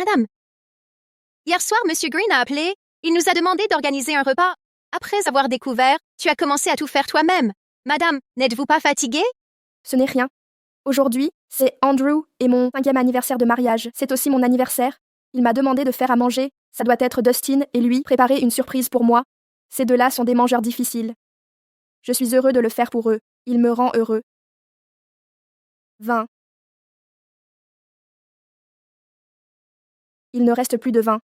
Madame, hier soir, Monsieur Green a appelé. Il nous a demandé d'organiser un repas. Après avoir découvert, tu as commencé à tout faire toi-même. Madame, n'êtes-vous pas fatiguée? Ce n'est rien. Aujourd'hui, c'est Andrew et mon 5e anniversaire de mariage. C'est aussi mon anniversaire. Il m'a demandé de faire à manger. Ça doit être Dustin et lui préparer une surprise pour moi. Ces deux-là sont des mangeurs difficiles. Je suis heureux de le faire pour eux. Il me rend heureux. 20. Il ne reste plus de 20.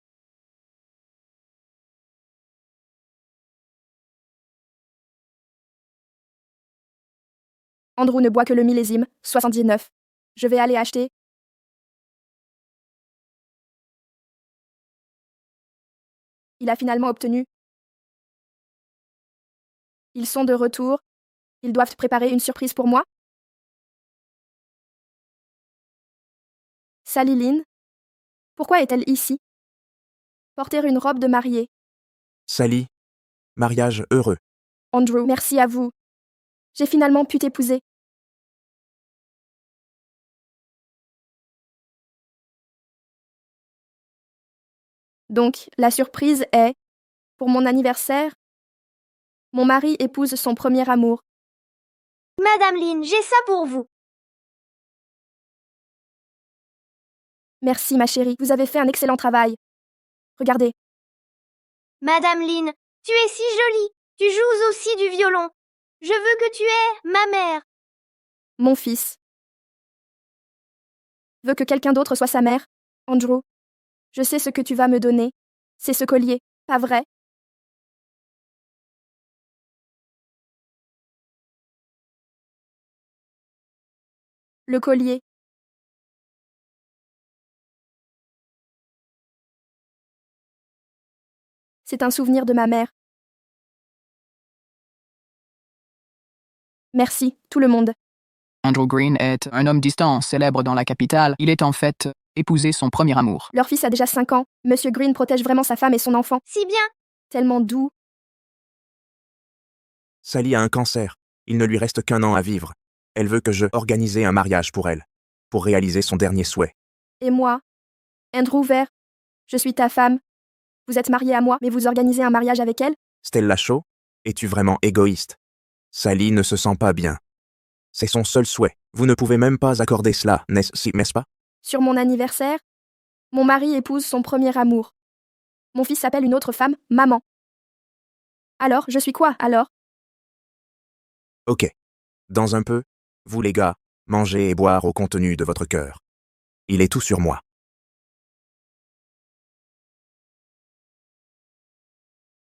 Andrew ne boit que le millésime, 79. Je vais aller acheter. Il a finalement obtenu. Ils sont de retour. Ils doivent préparer une surprise pour moi. Sally Lynn. Pourquoi est-elle ici? Porter une robe de mariée. Sally. Mariage heureux. Andrew, merci à vous. J'ai finalement pu t'épouser. Donc, la surprise est, pour mon anniversaire, mon mari épouse son premier amour. Madame Lynn, j'ai ça pour vous. Merci ma chérie, vous avez fait un excellent travail. Regardez, Madame Lynn, tu es si jolie. Tu joues aussi du violon. Je veux que tu aies ma mère. mon fils veut que quelqu'un d'autre soit sa mère. Andrew, je sais ce que tu vas me donner. C'est ce collier, pas vrai? Le collier. C'est un souvenir de ma mère. Merci, tout le monde. Andrew Green est un homme distant, célèbre dans la capitale. Il est en fait épousé son premier amour. Leur fils a déjà 5 ans. Monsieur Green protège vraiment sa femme et son enfant. Si bien. Tellement doux. Sally a un cancer. Il ne lui reste qu'un an à vivre. Elle veut que je organise un mariage pour elle, pour réaliser son dernier souhait. Et moi, Andrew Vert, je suis ta femme. Vous êtes marié à moi, mais vous organisez un mariage avec elle? Stella Shaw, es-tu vraiment égoïste? Sally ne se sent pas bien. C'est son seul souhait. Vous ne pouvez même pas accorder cela, n'est-ce pas? Sur mon anniversaire, mon mari épouse son premier amour. Mon fils s'appelle une autre femme, maman. Alors, je suis quoi, alors? Ok. Dans un peu, vous les gars, mangez et boire au contenu de votre cœur. Il est tout sur moi.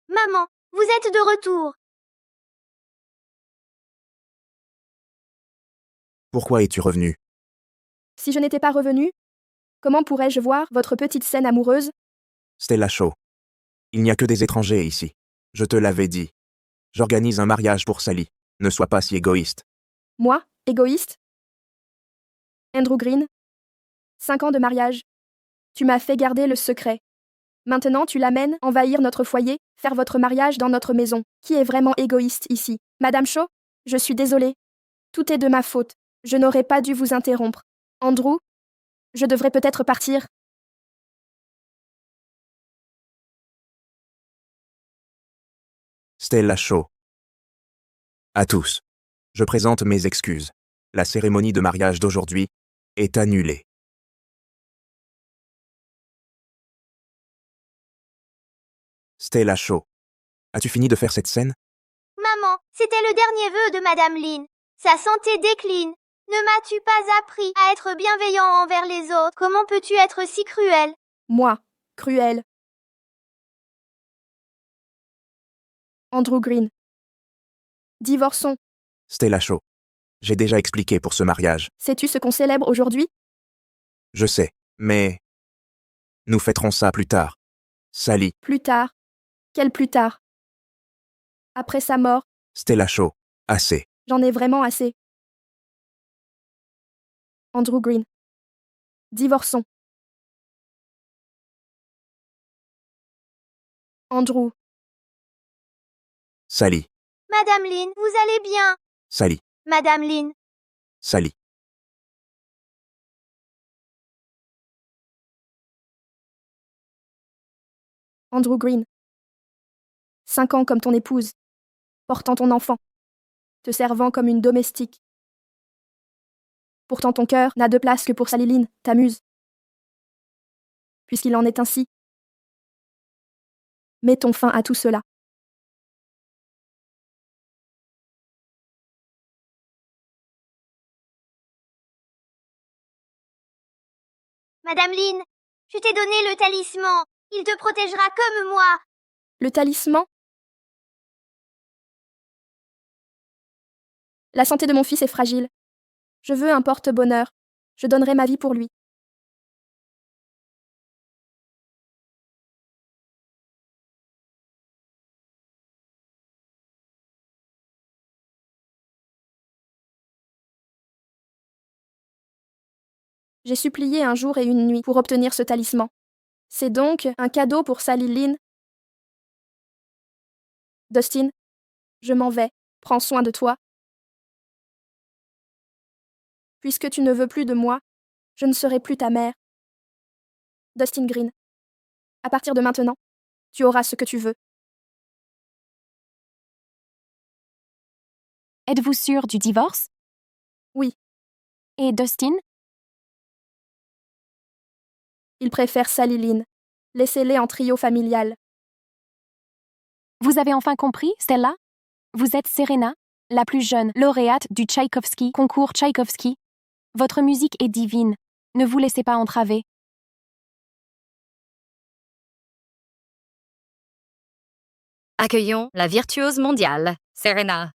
Maman, vous êtes de retour. Pourquoi es-tu revenu? Si je n'étais pas revenue, comment pourrais-je voir votre petite scène amoureuse? Stella Shaw. Il n'y a que des étrangers ici. Je te l'avais dit. J'organise un mariage pour Sally. Ne sois pas si égoïste. Moi, égoïste? Andrew Green, 5 ans de mariage. Tu m'as fait garder le secret. Maintenant, tu l'amènes envahir notre foyer, faire votre mariage dans notre maison. Qui est vraiment égoïste ici? Madame Shaw, je suis désolée. Tout est de ma faute. Je n'aurais pas dû vous interrompre. Andrew, je devrais peut-être partir. Stella Shaw. À tous. Je présente mes excuses. La cérémonie de mariage d'aujourd'hui est annulée. Stella Shaw. As-tu fini de faire cette scène? Maman, c'était le dernier vœu de Madame Lynn. Sa santé décline. Ne m'as-tu pas appris à être bienveillant envers les autres? Comment peux-tu être si cruel? Moi, cruel. Andrew Green. Divorçons. Stella Shaw. J'ai déjà expliqué pour ce mariage. Sais-tu ce qu'on célèbre aujourd'hui? Je sais, mais... Nous fêterons ça plus tard. Sally. Plus tard. Quel plus tard? Après sa mort, Stella Shaw. Assez. j'en ai vraiment assez. Andrew Green. Divorçons. Andrew. Sally. Madame Lynn, vous allez bien? Sally. Madame Lynn. Sally. Andrew Green. 5 ans comme ton épouse, portant ton enfant, te servant comme une domestique. Pourtant ton cœur n'a de place que pour Sally Lynn, ta muse. Puisqu'il en est ainsi, mettons fin à tout cela. Madame Lynn, je t'ai donné le talisman. Il te protégera comme moi. Le talisman? La santé de mon fils est fragile. Je veux un porte-bonheur. Je donnerai ma vie pour lui. J'ai supplié un jour et une nuit pour obtenir ce talisman. C'est donc un cadeau pour Sally Lynn. Dustin, je m'en vais. Prends soin de toi. Puisque tu ne veux plus de moi, je ne serai plus ta mère. Dustin Green. À partir de maintenant, tu auras ce que tu veux. Êtes-vous sûr du divorce? Oui. Et Dustin? Il préfère Sally Lynn. Laissez-les en trio familial. Vous avez enfin compris, Stella? Vous êtes Serena, la plus jeune lauréate du Tchaïkovski, concours Tchaïkovski. Votre musique est divine. Ne vous laissez pas entraver. Accueillons la virtuose mondiale, Serena.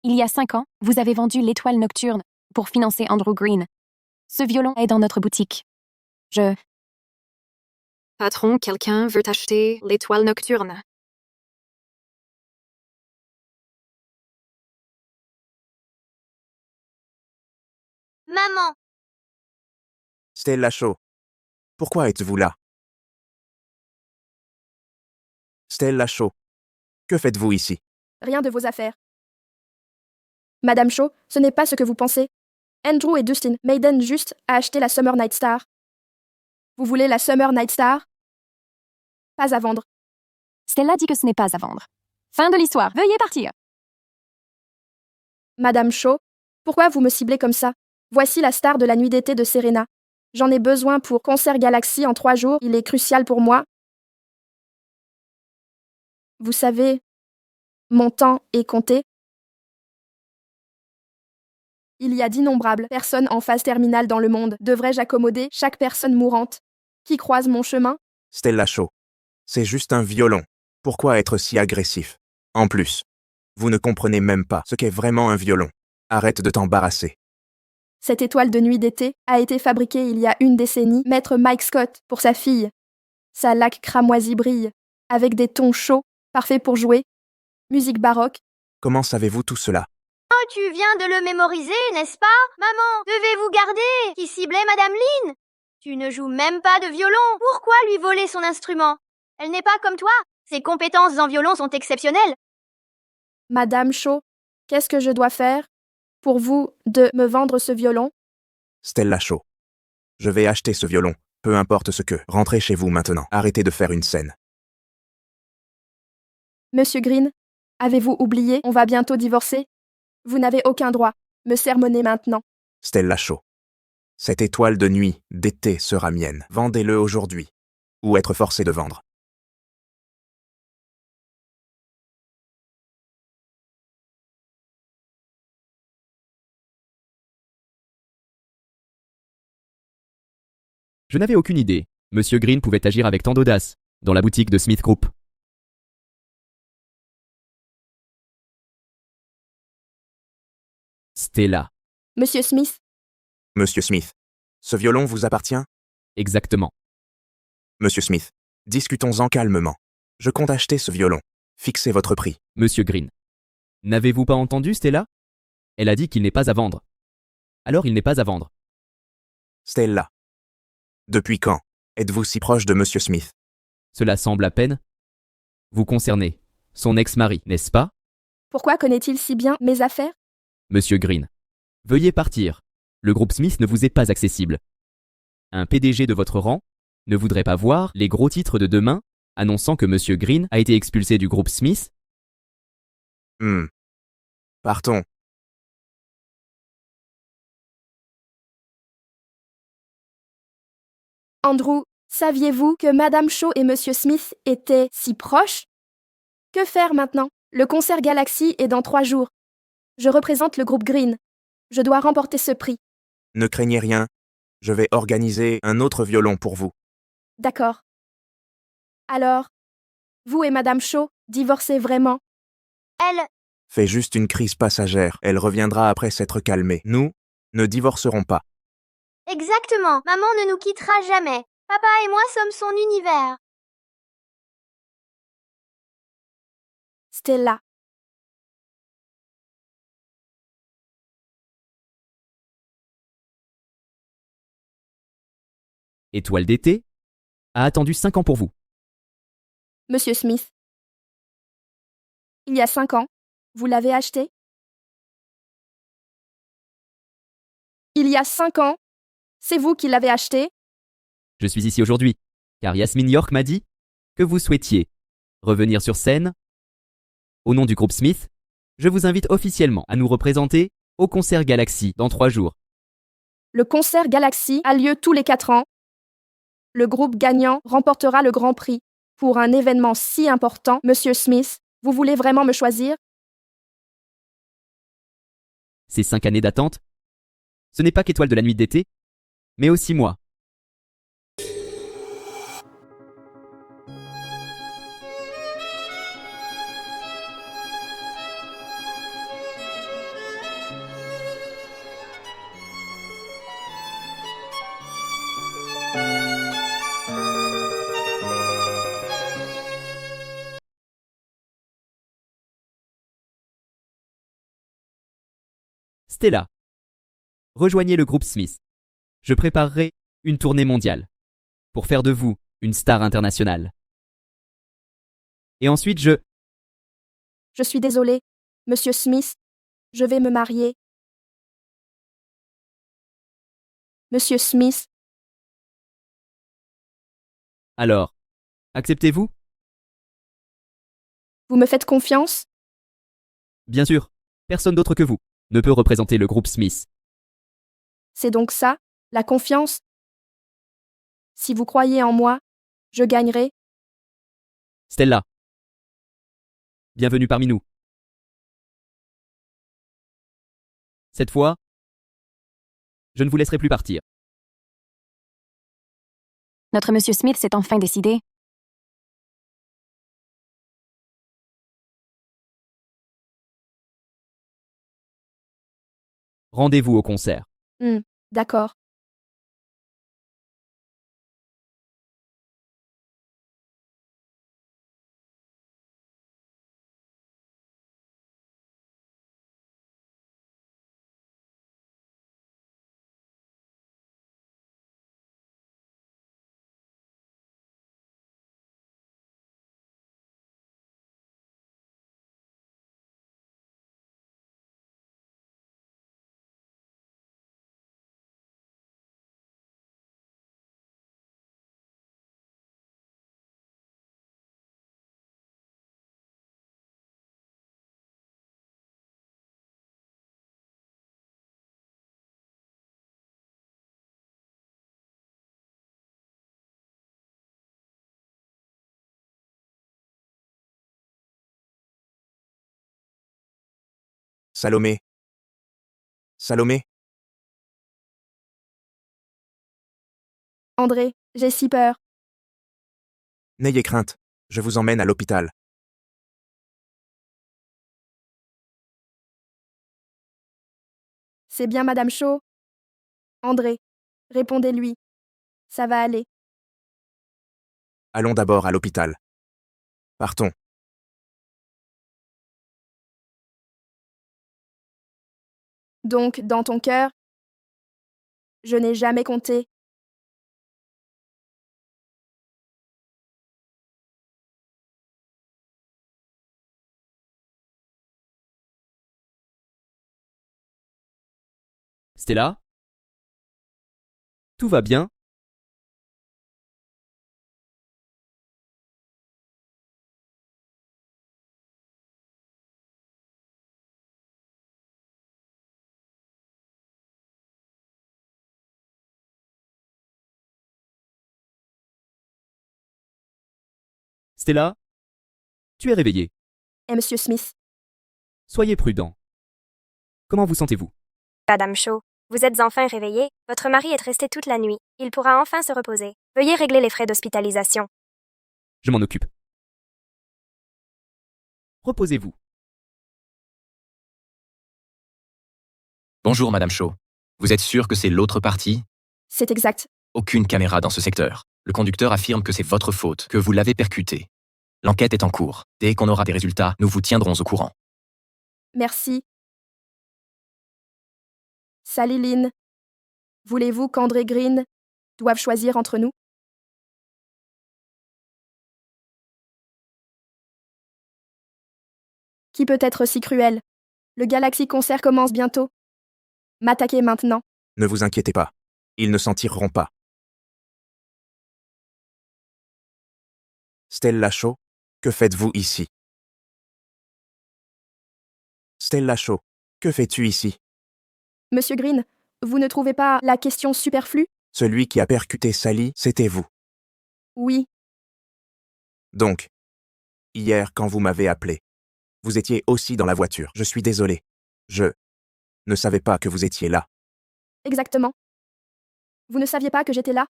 Il y a 5 ans, vous avez vendu l'Étoile Nocturne pour financer Andrew Green. Ce violon est dans notre boutique. Patron, quelqu'un veut acheter l'Étoile Nocturne. Maman, Stella Shaw. Pourquoi êtes-vous là? Stella Shaw. Que faites-vous ici? Rien de vos affaires. Madame Shaw, ce n'est pas ce que vous pensez. Andrew et Dustin m'aident juste à acheter la Summer Night Star. Vous voulez la Summer Night Star? Pas à vendre. Stella dit que ce n'est pas à vendre. Fin de l'histoire. Veuillez partir. Madame Shaw, pourquoi vous me ciblez comme ça? Voici la star de la nuit d'été de Serena. J'en ai besoin pour Concert Galaxy en 3 jours, il est crucial pour moi. Vous savez, mon temps est compté. Il y a d'innombrables personnes en phase terminale dans le monde. Devrais-je accommoder chaque personne mourante qui croise mon chemin? Stella Shaw. C'est juste un violon. Pourquoi être si agressif? En plus, vous ne comprenez même pas ce qu'est vraiment un violon. Arrête de t'embarrasser. Cette étoile de nuit d'été a été fabriquée il y a 1 décennie, maître Mike Scott, pour sa fille. Sa laque cramoisie brille, avec des tons chauds, parfaits pour jouer. Musique baroque. Comment savez-vous tout cela? oh, tu viens de le mémoriser, n'est-ce pas? Maman, devez-vous garder? Qui ciblait Madame Lynn? Tu ne joues même pas de violon. Pourquoi lui voler son instrument? Elle n'est pas comme toi. Ses compétences en violon sont exceptionnelles. Madame Shaw, qu'est-ce que je dois faire pour vous de me vendre ce violon? Stella Shaw. Je vais acheter ce violon, peu importe ce que. Rentrez chez vous maintenant. Arrêtez de faire une scène. Monsieur Green, avez-vous oublié, on va bientôt divorcer? Vous n'avez aucun droit. Me sermonner maintenant. Stella Shaw. Cette étoile de nuit, d'été, sera mienne. Vendez-le aujourd'hui. Ou être forcé de vendre. Je n'avais aucune idée. Monsieur Green pouvait agir avec tant d'audace, dans la boutique de Smith Group. Stella. Monsieur Smith, Monsieur Smith. Ce violon vous appartient? Exactement. Monsieur Smith, discutons-en calmement. Je compte acheter ce violon. Fixez votre prix. Monsieur Green. N'avez-vous pas entendu Stella? Elle a dit qu'il n'est pas à vendre. Alors il n'est pas à vendre. Stella. Depuis quand êtes-vous si proche de Monsieur Smith? Cela semble à peine vous concerner. Son ex-mari, n'est-ce pas? Pourquoi connaît-il si bien mes affaires? Monsieur Green. Veuillez partir. Le groupe Smith ne vous est pas accessible. Un PDG de votre rang ne voudrait pas voir les gros titres de demain annonçant que Monsieur Green a été expulsé du groupe Smith? Partons. Andrew, saviez-vous que Madame Shaw et Monsieur Smith étaient si proches? Que faire maintenant? Le concert Galaxy est dans 3 jours. Je représente le groupe Green. Je dois remporter ce prix. Ne craignez rien. Je vais organiser un autre violon pour vous. D'accord. Alors, vous et Madame Shaw, divorcez vraiment? Elle, Fais juste une crise passagère. Elle reviendra après s'être calmée. Nous ne divorcerons pas. exactement. Maman ne nous quittera jamais. Papa et moi sommes son univers. Stella. Étoile d'été a attendu 5 ans pour vous. Monsieur Smith. Il y a 5 ans, vous l'avez acheté? Il y a 5 ans, c'est vous qui l'avez acheté? Je suis ici aujourd'hui, car Yasmine York m'a dit que vous souhaitiez revenir sur scène. Au nom du groupe Smith, je vous invite officiellement à nous représenter au concert Galaxy dans 3 jours. Le concert Galaxy a lieu tous les 4 ans. Le groupe gagnant remportera le grand prix. Pour un événement si important, Monsieur Smith, vous voulez vraiment me choisir? Ces 5 années d'attente, ce n'est pas qu'Étoile de la nuit d'été, mais aussi moi. Stella. Rejoignez le groupe Smith. Je préparerai une tournée mondiale pour faire de vous une star internationale. Et ensuite Je suis désolée, Monsieur Smith, je vais me marier. Monsieur Smith, Alors, acceptez-vous? vous me faites confiance? Bien sûr, personne d'autre que vous ne peut représenter le groupe Smith. C'est donc ça, la confiance? Si vous croyez en moi, je gagnerai. Stella. Bienvenue parmi nous. Cette fois, je ne vous laisserai plus partir. Notre Monsieur Smith s'est enfin décidé. Rendez-vous au concert. D'accord. Salomé. Salomé. André, j'ai si peur. N'ayez crainte. Je vous emmène à l'hôpital. C'est bien Madame Shaw? André, répondez-lui. Ça va aller. Allons d'abord à l'hôpital. Partons. Donc, dans ton cœur, je n'ai jamais compté. Stella? Tout va bien? Stella? Tu es réveillée. Et Monsieur Smith, Soyez prudent. Comment vous sentez-vous? Madame Shaw, vous êtes enfin réveillée. Votre mari est resté toute la nuit. Il pourra enfin se reposer. Veuillez régler les frais d'hospitalisation. Je m'en occupe. Reposez-vous. Bonjour Madame Shaw. Vous êtes sûre que c'est l'autre partie? c'est exact. Aucune caméra dans ce secteur. Le conducteur affirme que c'est votre faute, que vous l'avez percuté. L'enquête est en cours. Dès qu'on aura des résultats, nous vous tiendrons au courant. Merci. Sally Lynn, voulez-vous qu'André Green doive choisir entre nous? Qui peut être si cruel? Le Galaxy Concert commence bientôt. M'attaquer maintenant. Ne vous inquiétez pas. Ils ne s'en tireront pas. Stella Shaw, que faites-vous ici? Stella Shaw, que fais-tu ici? Monsieur Green, vous ne trouvez pas la question superflue? Celui qui a percuté Sally, c'était vous. Oui, Donc, hier quand vous m'avez appelé, vous étiez aussi dans la voiture. Je suis désolé. Je ne savais pas que vous étiez là. exactement. Vous ne saviez pas que j'étais là?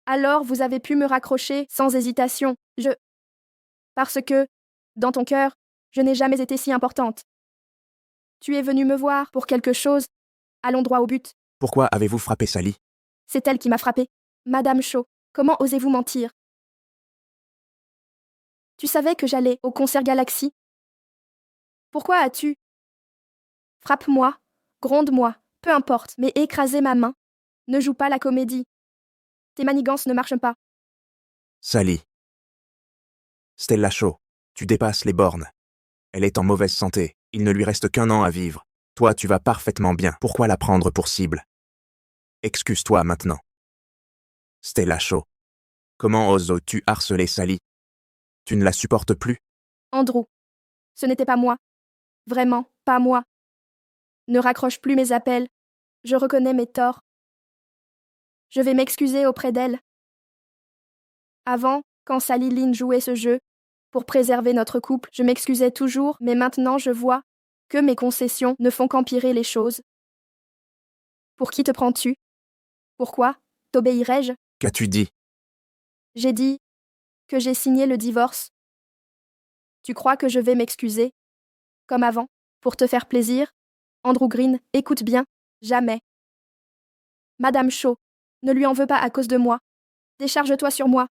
Alors vous avez pu me raccrocher sans hésitation. Parce que, dans ton cœur, je n'ai jamais été si importante. Tu es venu me voir pour quelque chose. Allons droit au but. Pourquoi avez-vous frappé Sally? C'est elle qui m'a frappée. Madame Shaw, comment osez-vous mentir? Tu savais que j'allais au concert Galaxy? Pourquoi as-tu... Frappe-moi, gronde-moi, peu importe, mais écraser ma main. Ne joue pas la comédie. Tes manigances ne marchent pas. Sally. Stella Shaw, tu dépasses les bornes. Elle est en mauvaise santé. Il ne lui reste qu'un an à vivre. Toi, tu vas parfaitement bien. Pourquoi la prendre pour cible? Excuse-toi maintenant. Stella Shaw. Comment oses-tu harceler Sally? Tu ne la supportes plus? Andrew, ce n'était pas moi. Vraiment, pas moi. Ne raccroche plus mes appels. Je reconnais mes torts. Je vais m'excuser auprès d'elle. Avant, quand Sally Lynn jouait ce jeu, pour préserver notre couple, je m'excusais toujours, mais maintenant je vois que mes concessions ne font qu'empirer les choses. Pour qui te prends-tu? Pourquoi? T'obéirais-je? Qu'as-tu dit? J'ai dit que j'ai signé le divorce. Tu crois que je vais m'excuser? Comme avant, pour te faire plaisir? Andrew Green, écoute bien, jamais. Madame Shaw, ne lui en veux pas à cause de moi. Décharge-toi sur moi.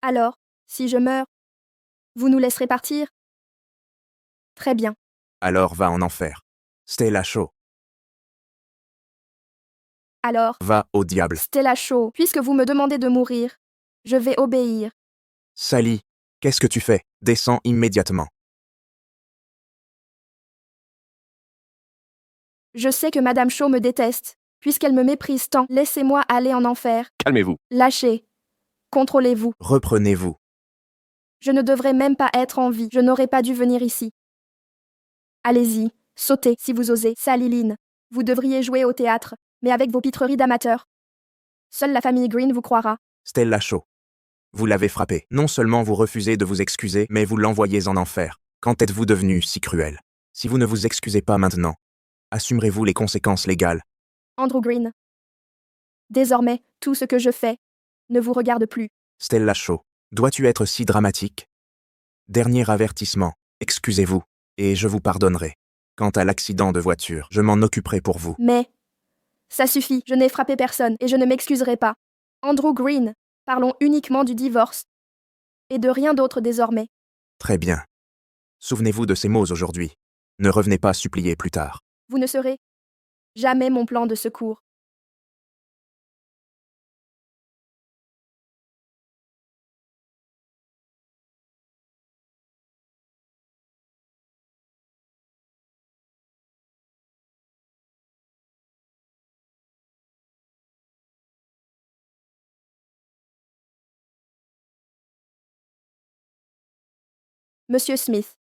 Alors, si je meurs, vous nous laisserez partir? Très bien. Alors va en enfer. Stella Shaw, Alors, va au diable. Stella Shaw, puisque vous me demandez de mourir, je vais obéir. Sally, qu'est-ce que tu fais? Descends immédiatement. Je sais que Madame Shaw me déteste, puisqu'elle me méprise tant. Laissez-moi aller en enfer. Calmez-vous. Lâchez. Contrôlez-vous. Reprenez-vous. Je ne devrais même pas être en vie. Je n'aurais pas dû venir ici. Allez-y, sautez si vous osez. Sally Lynn, vous devriez jouer au théâtre, mais avec vos pitreries d'amateurs. Seule la famille Green vous croira. Stella Shaw. Vous l'avez frappé. Non seulement vous refusez de vous excuser, mais vous l'envoyez en enfer. Quand êtes-vous devenu si cruel? Si vous ne vous excusez pas maintenant, assumerez-vous les conséquences légales? Andrew Green. Désormais, tout ce que je fais ne vous regarde plus. Stella Shaw. Dois-tu être si dramatique? Dernier avertissement. Excusez-vous, et je vous pardonnerai. Quant à l'accident de voiture, je m'en occuperai pour vous. Mais ça suffit, je n'ai frappé personne et je ne m'excuserai pas. Andrew Green, Parlons uniquement du divorce. Et de rien d'autre désormais. Très bien. Souvenez-vous de ces mots aujourd'hui. Ne revenez pas supplier plus tard. Vous ne serez jamais mon plan de secours. Monsieur Smith,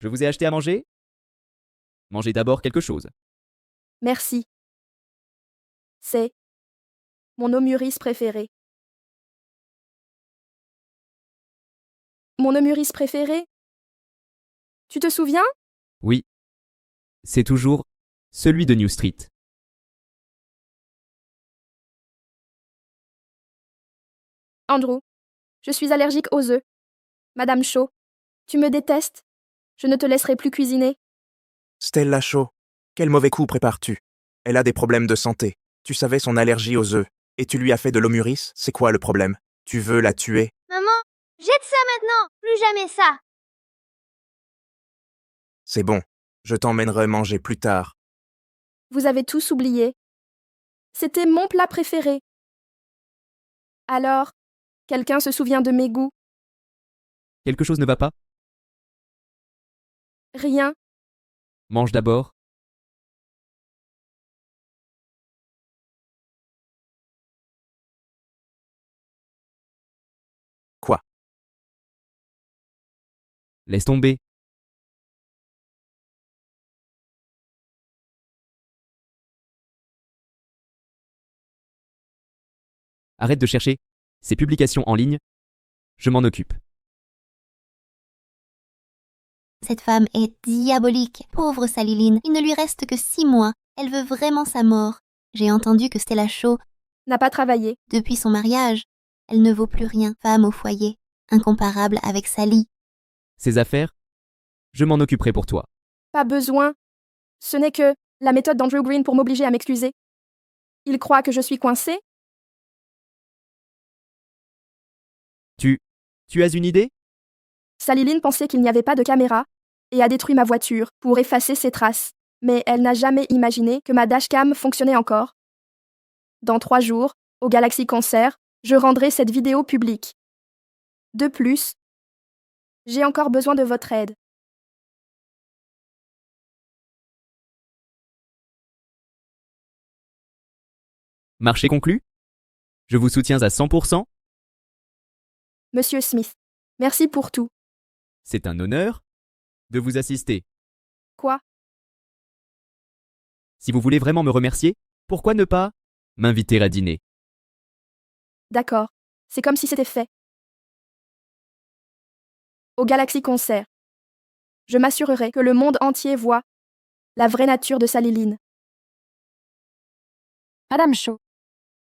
Je vous ai acheté à manger? Mangez d'abord quelque chose. merci. C'est mon homuris préféré. Mon homuris préféré? Tu te souviens? Oui. C'est toujours celui de New Street. Andrew, je suis allergique aux œufs. Madame Shaw, tu me détestes. Je ne te laisserai plus cuisiner. Stella Shaw, quel mauvais coup prépares-tu? Elle a des problèmes de santé. Tu savais son allergie aux œufs. Et tu lui as fait de l'homuris? C'est quoi le problème? Tu veux la tuer? Maman, jette ça maintenant. Plus jamais ça. C'est bon. Je t'emmènerai manger plus tard. Vous avez tous oublié. C'était mon plat préféré. Alors, quelqu'un se souvient de mes goûts? Quelque chose ne va pas? Rien. Mange d'abord. Quoi? Laisse tomber. Arrête de chercher ces publications en ligne. Je m'en occupe. Cette femme est diabolique. Pauvre Saliline, il ne lui reste que 6 mois. Elle veut vraiment sa mort. J'ai entendu que Stella Shaw, N'a pas travaillé. depuis son mariage, elle ne vaut plus rien. Femme au foyer, incomparable avec Sally. Ces affaires, je m'en occuperai pour toi. Pas besoin. Ce n'est que la méthode d'Andrew Green pour m'obliger à m'excuser. Il croit que je suis coincée? Tu as une idée? Saliline pensait qu'il n'y avait pas de caméra et a détruit ma voiture pour effacer ses traces. Mais elle n'a jamais imaginé que ma dashcam fonctionnait encore. Dans 3 jours, au Galaxy Concert, je rendrai cette vidéo publique. De plus, j'ai encore besoin de votre aide. Marché conclu? Je vous soutiens à 100%. Monsieur Smith, merci pour tout. C'est un honneur de vous assister. Quoi? Si vous voulez vraiment me remercier, pourquoi ne pas m'inviter à dîner? D'accord, c'est comme si c'était fait. Au Galaxy Concert. Je m'assurerai que le monde entier voit la vraie nature de Saliline. Madame Shaw.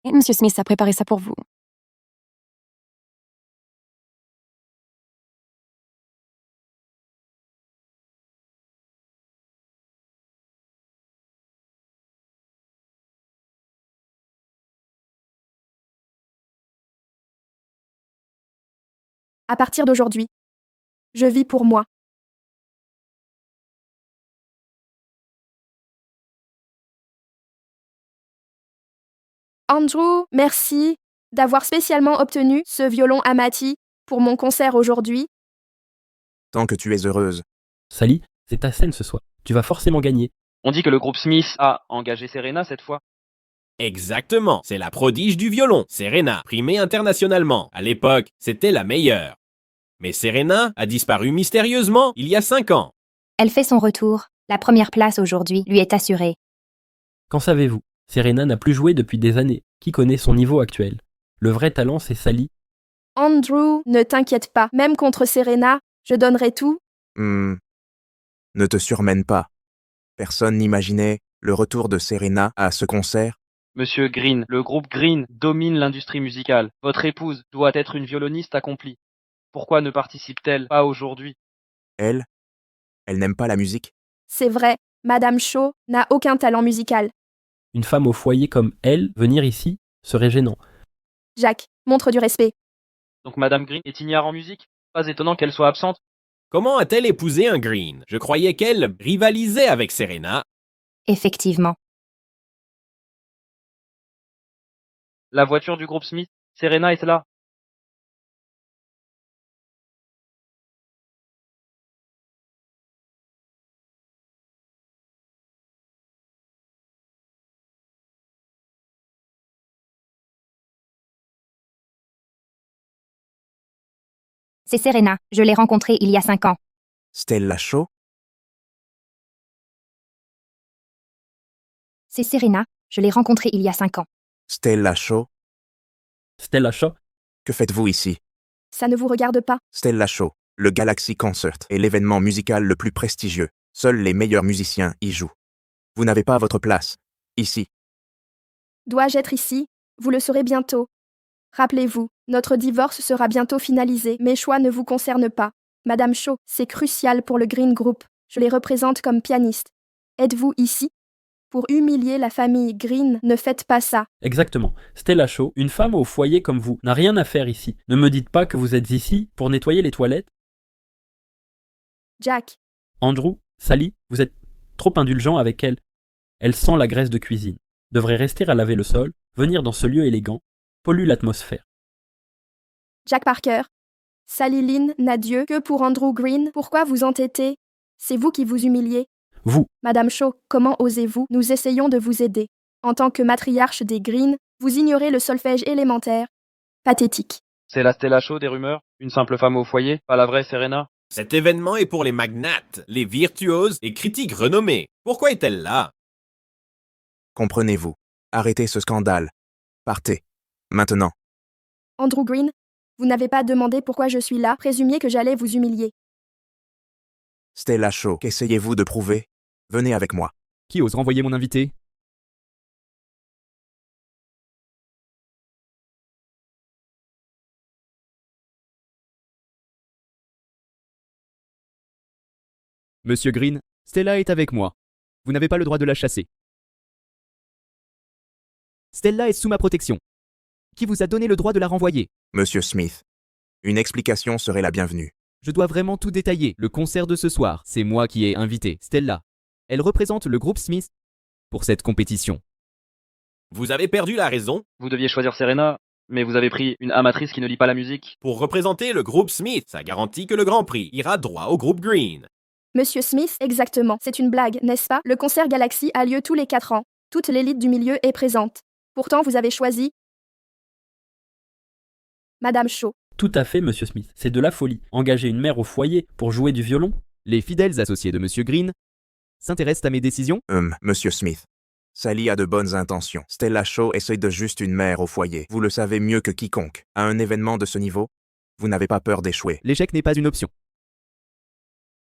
Et Monsieur Smith a préparé ça pour vous. À partir d'aujourd'hui, je vis pour moi. Andrew, merci d'avoir spécialement obtenu ce violon Amati pour mon concert aujourd'hui. Tant que tu es heureuse. Sally, c'est ta scène ce soir. Tu vas forcément gagner. On dit que le groupe Smith a engagé Serena cette fois. Exactement, c'est la prodige du violon, Serena, primée internationalement. À l'époque, c'était la meilleure. Mais Serena a disparu mystérieusement il y a 5 ans. Elle fait son retour. La première place aujourd'hui lui est assurée. Qu'en savez-vous? Serena n'a plus joué depuis des années. Qui connaît son niveau actuel? Le vrai talent, c'est Sally. Andrew, ne t'inquiète pas. Même contre Serena, je donnerai tout. Ne te surmène pas. Personne n'imaginait le retour de Serena à ce concert. Monsieur Green, le groupe Green domine l'industrie musicale. Votre épouse doit être une violoniste accomplie. Pourquoi ne participe-t-elle pas aujourd'hui? Elle n'aime pas la musique. C'est vrai, Madame Shaw n'a aucun talent musical. Une femme au foyer comme elle, venir ici, serait gênant. Jack, montre du respect. Donc Madame Green est ignare en musique? Pas étonnant qu'elle soit absente. Comment a-t-elle épousé un Green? Je croyais qu'elle rivalisait avec Serena. Effectivement. La voiture du groupe Smith, Serena est là. C'est Serena, je l'ai rencontrée il y a 5 ans. Stella Shaw? C'est Serena, je l'ai rencontrée il y a 5 ans. Stella Shaw? Stella Shaw? Que faites-vous ici? Ça ne vous regarde pas. Stella Shaw, le Galaxy Concert est l'événement musical le plus prestigieux. Seuls les meilleurs musiciens y jouent. Vous n'avez pas votre place. Ici. Dois-je être ici? Vous le saurez bientôt. Rappelez-vous, notre divorce sera bientôt finalisé. Mes choix ne vous concernent pas. Madame Shaw, c'est crucial pour le Green Group. Je les représente comme pianiste. Êtes-vous ici? Pour humilier la famille Green, ne faites pas ça. Exactement. Stella Shaw, une femme au foyer comme vous, n'a rien à faire ici. Ne me dites pas que vous êtes ici pour nettoyer les toilettes. Jack. Andrew, Sally, vous êtes trop indulgent avec elle. Elle sent la graisse de cuisine. Devrait rester à laver le sol, venir dans ce lieu élégant, pollue l'atmosphère. Jack Parker. Sally Lynn n'a Dieu que pour Andrew Green. Pourquoi vous entêtez? C'est vous qui vous humiliez. Vous. Madame Shaw, comment osez-vous? Nous essayons de vous aider. En tant que matriarche des Green, vous ignorez le solfège élémentaire. Pathétique. C'est la Stella Shaw des rumeurs? Une simple femme au foyer? Pas la vraie Serena? Cet événement est pour les magnates, les virtuoses et critiques renommés. Pourquoi est-elle là? Comprenez-vous. Arrêtez ce scandale. Partez. Maintenant. Andrew Green, vous n'avez pas demandé pourquoi je suis là, présumiez que j'allais vous humilier. Stella Shaw, qu'essayez-vous de prouver? Venez avec moi. Qui ose renvoyer mon invité? Monsieur Green, Stella est avec moi. Vous n'avez pas le droit de la chasser. Stella est sous ma protection. Qui vous a donné le droit de la renvoyer? Monsieur Smith. Une explication serait la bienvenue. Je dois vraiment tout détailler. Le concert de ce soir, c'est moi qui ai invité Stella. Elle représente le groupe Smith pour cette compétition. Vous avez perdu la raison? Vous deviez choisir Serena, mais vous avez pris une amatrice qui ne lit pas la musique. Pour représenter le groupe Smith, ça garantit que le Grand Prix ira droit au groupe Green. Monsieur Smith, exactement. C'est une blague, n'est-ce pas? Le concert Galaxy a lieu tous les 4 ans. Toute l'élite du milieu est présente. Pourtant, vous avez choisi Madame Shaw. Tout à fait, Monsieur Smith. C'est de la folie. Engager une mère au foyer pour jouer du violon? Les fidèles associés de Monsieur Green s'intéressent à mes décisions? Monsieur Smith. Sally a de bonnes intentions. Stella Shaw essaye de juste une mère au foyer. Vous le savez mieux que quiconque. À un événement de ce niveau, vous n'avez pas peur d'échouer. L'échec n'est pas une option.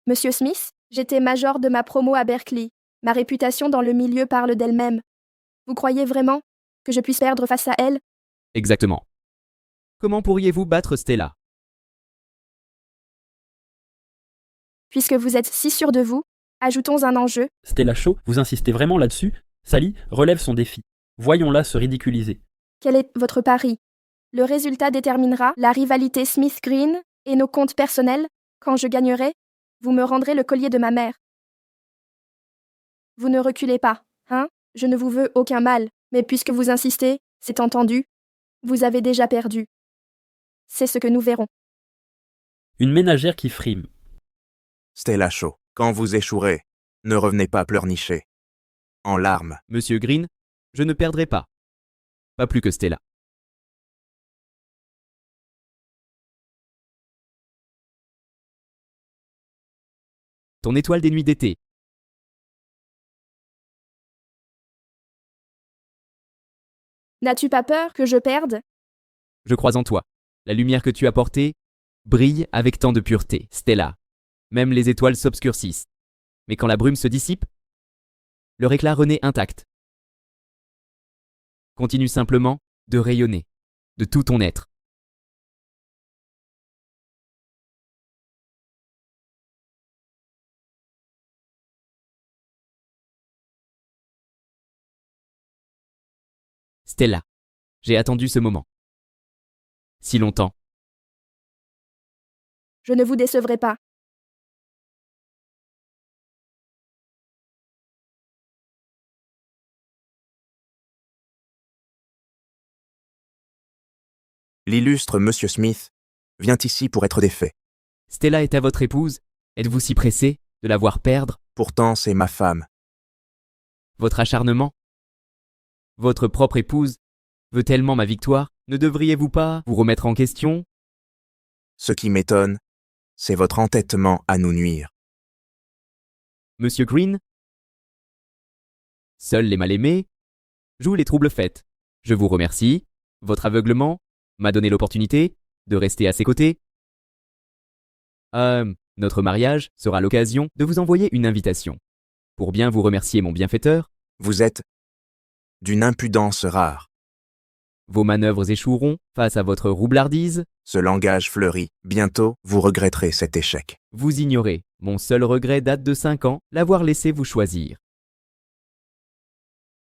Monsieur Smith, j'étais major de ma promo à Berkeley. Ma réputation dans le milieu parle d'elle-même. Vous croyez vraiment que je puisse perdre face à elle? Exactement. Comment pourriez-vous battre Stella? Puisque vous êtes si sûr de vous, ajoutons un enjeu. Stella Shaw, vous insistez vraiment là-dessus? Sally relève son défi. Voyons-la se ridiculiser. Quel est votre pari? Le résultat déterminera la rivalité Smith-Green et nos comptes personnels. Quand je gagnerai, vous me rendrez le collier de ma mère. Vous ne reculez pas, hein? Je ne vous veux aucun mal, mais puisque vous insistez, c'est entendu. Vous avez déjà perdu. C'est ce que nous verrons. Une ménagère qui frime. Stella Shaw, quand vous échouerez, ne revenez pas pleurnicher. En larmes. Monsieur Green, je ne perdrai pas. Pas plus que Stella. Ton étoile des nuits d'été. N'as-tu pas peur que je perde? Je crois en toi. La lumière que tu as portée brille avec tant de pureté, Stella. Même les étoiles s'obscurcissent. Mais quand la brume se dissipe, leur éclat renaît intact. Continue simplement de rayonner, de tout ton être. Stella, j'ai attendu ce moment. Si longtemps. Je ne vous décevrai pas. L'illustre Monsieur Smith vient ici pour être défait. Stella est à votre épouse. Êtes-vous si pressé de la voir perdre? Pourtant, c'est ma femme. Votre acharnement? Votre propre épouse veut tellement ma victoire. Ne devriez-vous pas vous remettre en question? Ce qui m'étonne, c'est votre entêtement à nous nuire. Monsieur Green? Seuls les mal-aimés jouent les troubles faits. Je vous remercie. Votre aveuglement m'a donné l'opportunité de rester à ses côtés. Notre mariage sera l'occasion de vous envoyer une invitation. Pour bien vous remercier, mon bienfaiteur. Vous êtes d'une impudence rare. Vos manœuvres échoueront face à votre roublardise. Ce langage fleurit. Bientôt, vous regretterez cet échec. Vous ignorez. Mon seul regret date de 5 ans, l'avoir laissé vous choisir.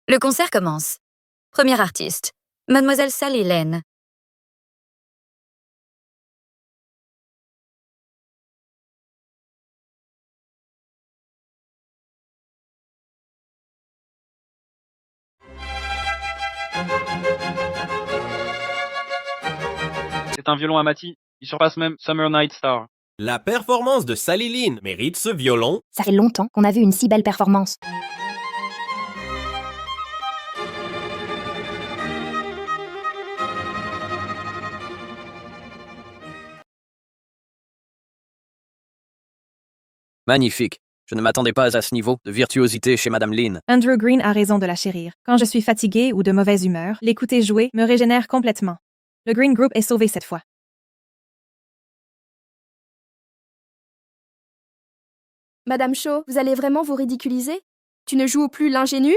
Le concert commence. Premier artiste, Mademoiselle Sally Lane. C'est un violon Amati. Il surpasse même Summer Night Star. La performance de Sally Lynn mérite ce violon. Ça fait longtemps qu'on a vu une si belle performance. Magnifique. Je ne m'attendais pas à ce niveau de virtuosité chez Madame Lynn. Andrew Green a raison de la chérir. Quand je suis fatiguée ou de mauvaise humeur, l'écouter jouer me régénère complètement. Le Green Group est sauvé cette fois. Madame Shaw, vous allez vraiment vous ridiculiser? Tu ne joues plus l'ingénu?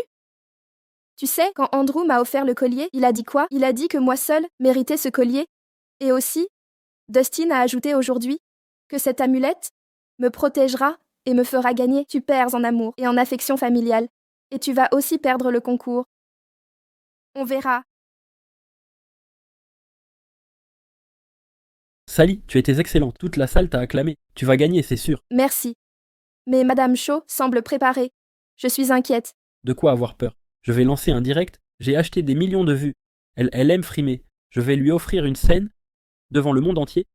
Tu sais, quand Andrew m'a offert le collier, il a dit quoi? Il a dit que moi seule méritais ce collier. Et aussi, Dustin a ajouté aujourd'hui que cette amulette me protégera et me fera gagner. Tu perds en amour et en affection familiale. Et tu vas aussi perdre le concours. On verra. Sally, tu étais excellente. Toute la salle t'a acclamé. Tu vas gagner, c'est sûr. Merci. Mais Madame Shaw semble préparée. Je suis inquiète. De quoi avoir peur? Je vais lancer un direct. J'ai acheté des millions de vues. Elle aime frimer. Je vais lui offrir une scène devant le monde entier.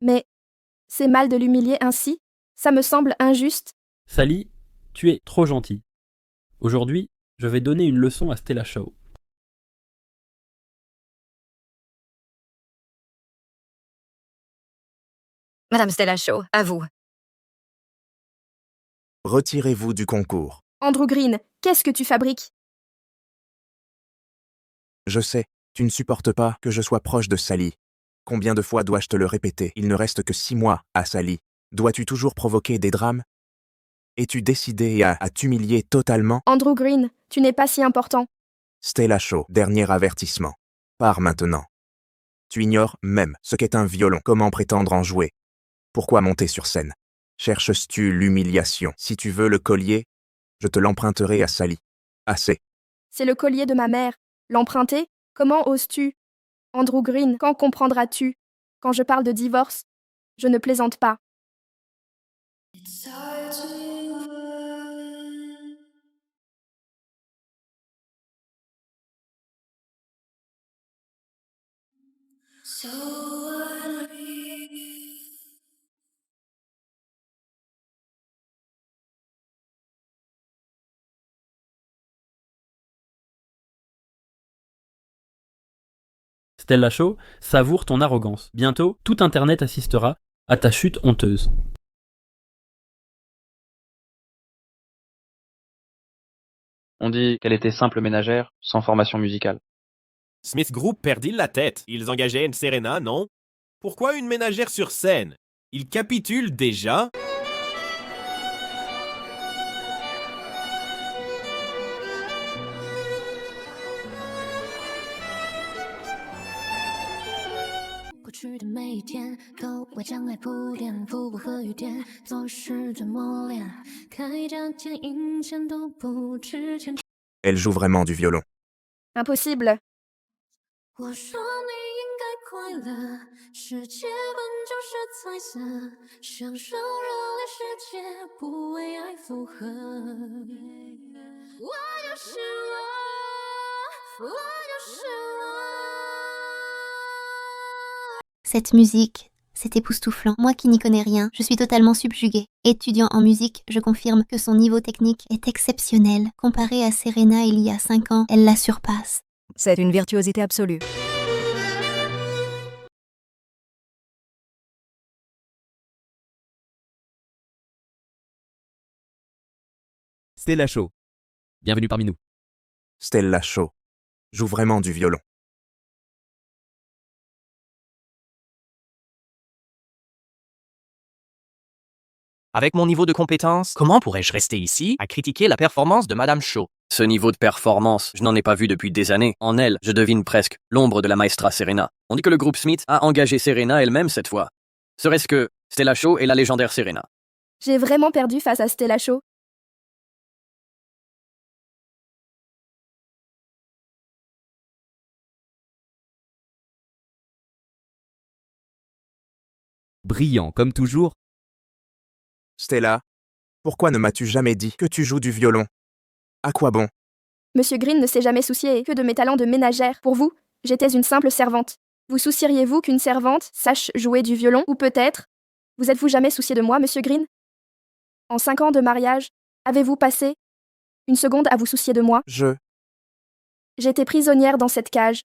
Mais c'est mal de l'humilier ainsi. Ça me semble injuste. Sally, tu es trop gentille. Aujourd'hui, je vais donner une leçon à Stella Shaw. Madame Stella Shaw, à vous. Retirez-vous du concours. Andrew Green, qu'est-ce que tu fabriques? Je sais, tu ne supportes pas que je sois proche de Sally. Combien de fois dois-je te le répéter? Il ne reste que 6 mois à Sally. Dois-tu toujours provoquer des drames? Es-tu décidé à t'humilier totalement? Andrew Green, tu n'es pas si important. Stella Shaw, dernier avertissement. Pars maintenant. Tu ignores même ce qu'est un violon. Comment prétendre en jouer? Pourquoi monter sur scène? Cherches-tu l'humiliation? Si tu veux le collier, je te l'emprunterai à Sally. Assez. C'est le collier de ma mère. L'emprunter? Comment oses-tu? Andrew Green, quand comprendras-tu? Quand je parle de divorce, je ne plaisante pas. Stella Shaw, savoure ton arrogance. Bientôt, tout Internet assistera à ta chute honteuse. On dit qu'elle était simple ménagère, sans formation musicale. Smith Group perdit la tête. Ils engageaient une Serena, non? Pourquoi une ménagère sur scène? Ils capitulent déjà? Elle joue vraiment du violon. Impossible. 快乐，世界本就是彩色，享受热烈世界，不为爱附和。我就是我，我就是我。 Cette musique, c'est époustouflant. Moi qui n'y connais rien, je suis totalement subjuguée. Étudiant en musique, je confirme que son niveau technique est exceptionnel. Comparé à Serena il y a 5 ans, elle la surpasse. C'est une virtuosité absolue. Stella Shaw. Bienvenue parmi nous. Stella Shaw joue vraiment du violon. Avec mon niveau de compétence, comment pourrais-je rester ici à critiquer la performance de Madame Shaw? Ce niveau de performance, je n'en ai pas vu depuis des années. En elle, je devine presque l'ombre de la maestra Serena. On dit que le groupe Smith a engagé Serena elle-même cette fois. Serait-ce que Stella Shaw est la légendaire Serena? J'ai vraiment perdu face à Stella Shaw. Brillant comme toujours. Stella, pourquoi ne m'as-tu jamais dit que tu joues du violon? À quoi bon? Monsieur Green ne s'est jamais soucié que de mes talents de ménagère. Pour vous, j'étais une simple servante. Vous soucieriez-vous qu'une servante sache jouer du violon? Ou peut-être, vous êtes-vous jamais soucié de moi, Monsieur Green? En 5 ans de mariage, avez-vous passé une seconde à vous soucier de moi? J'étais prisonnière dans cette cage,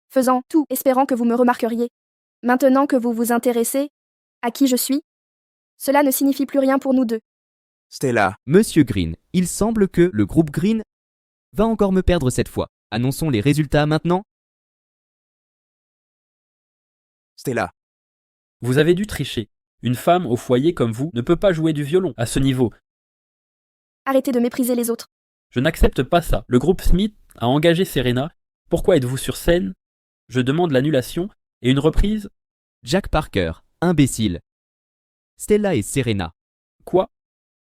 faisant tout, espérant que vous me remarqueriez. Maintenant que vous vous intéressez à qui je suis, cela ne signifie plus rien pour nous deux. Stella. Monsieur Green, il semble que le groupe Green va encore me perdre cette fois. Annonçons les résultats maintenant. Stella. Vous avez dû tricher. Une femme au foyer comme vous ne peut pas jouer du violon à ce niveau. Arrêtez de mépriser les autres. Je n'accepte pas ça. Le groupe Smith a engagé Serena. Pourquoi êtes-vous sur scène? Je demande l'annulation et une reprise. Jack Parker, imbécile. Stella et Serena. Quoi?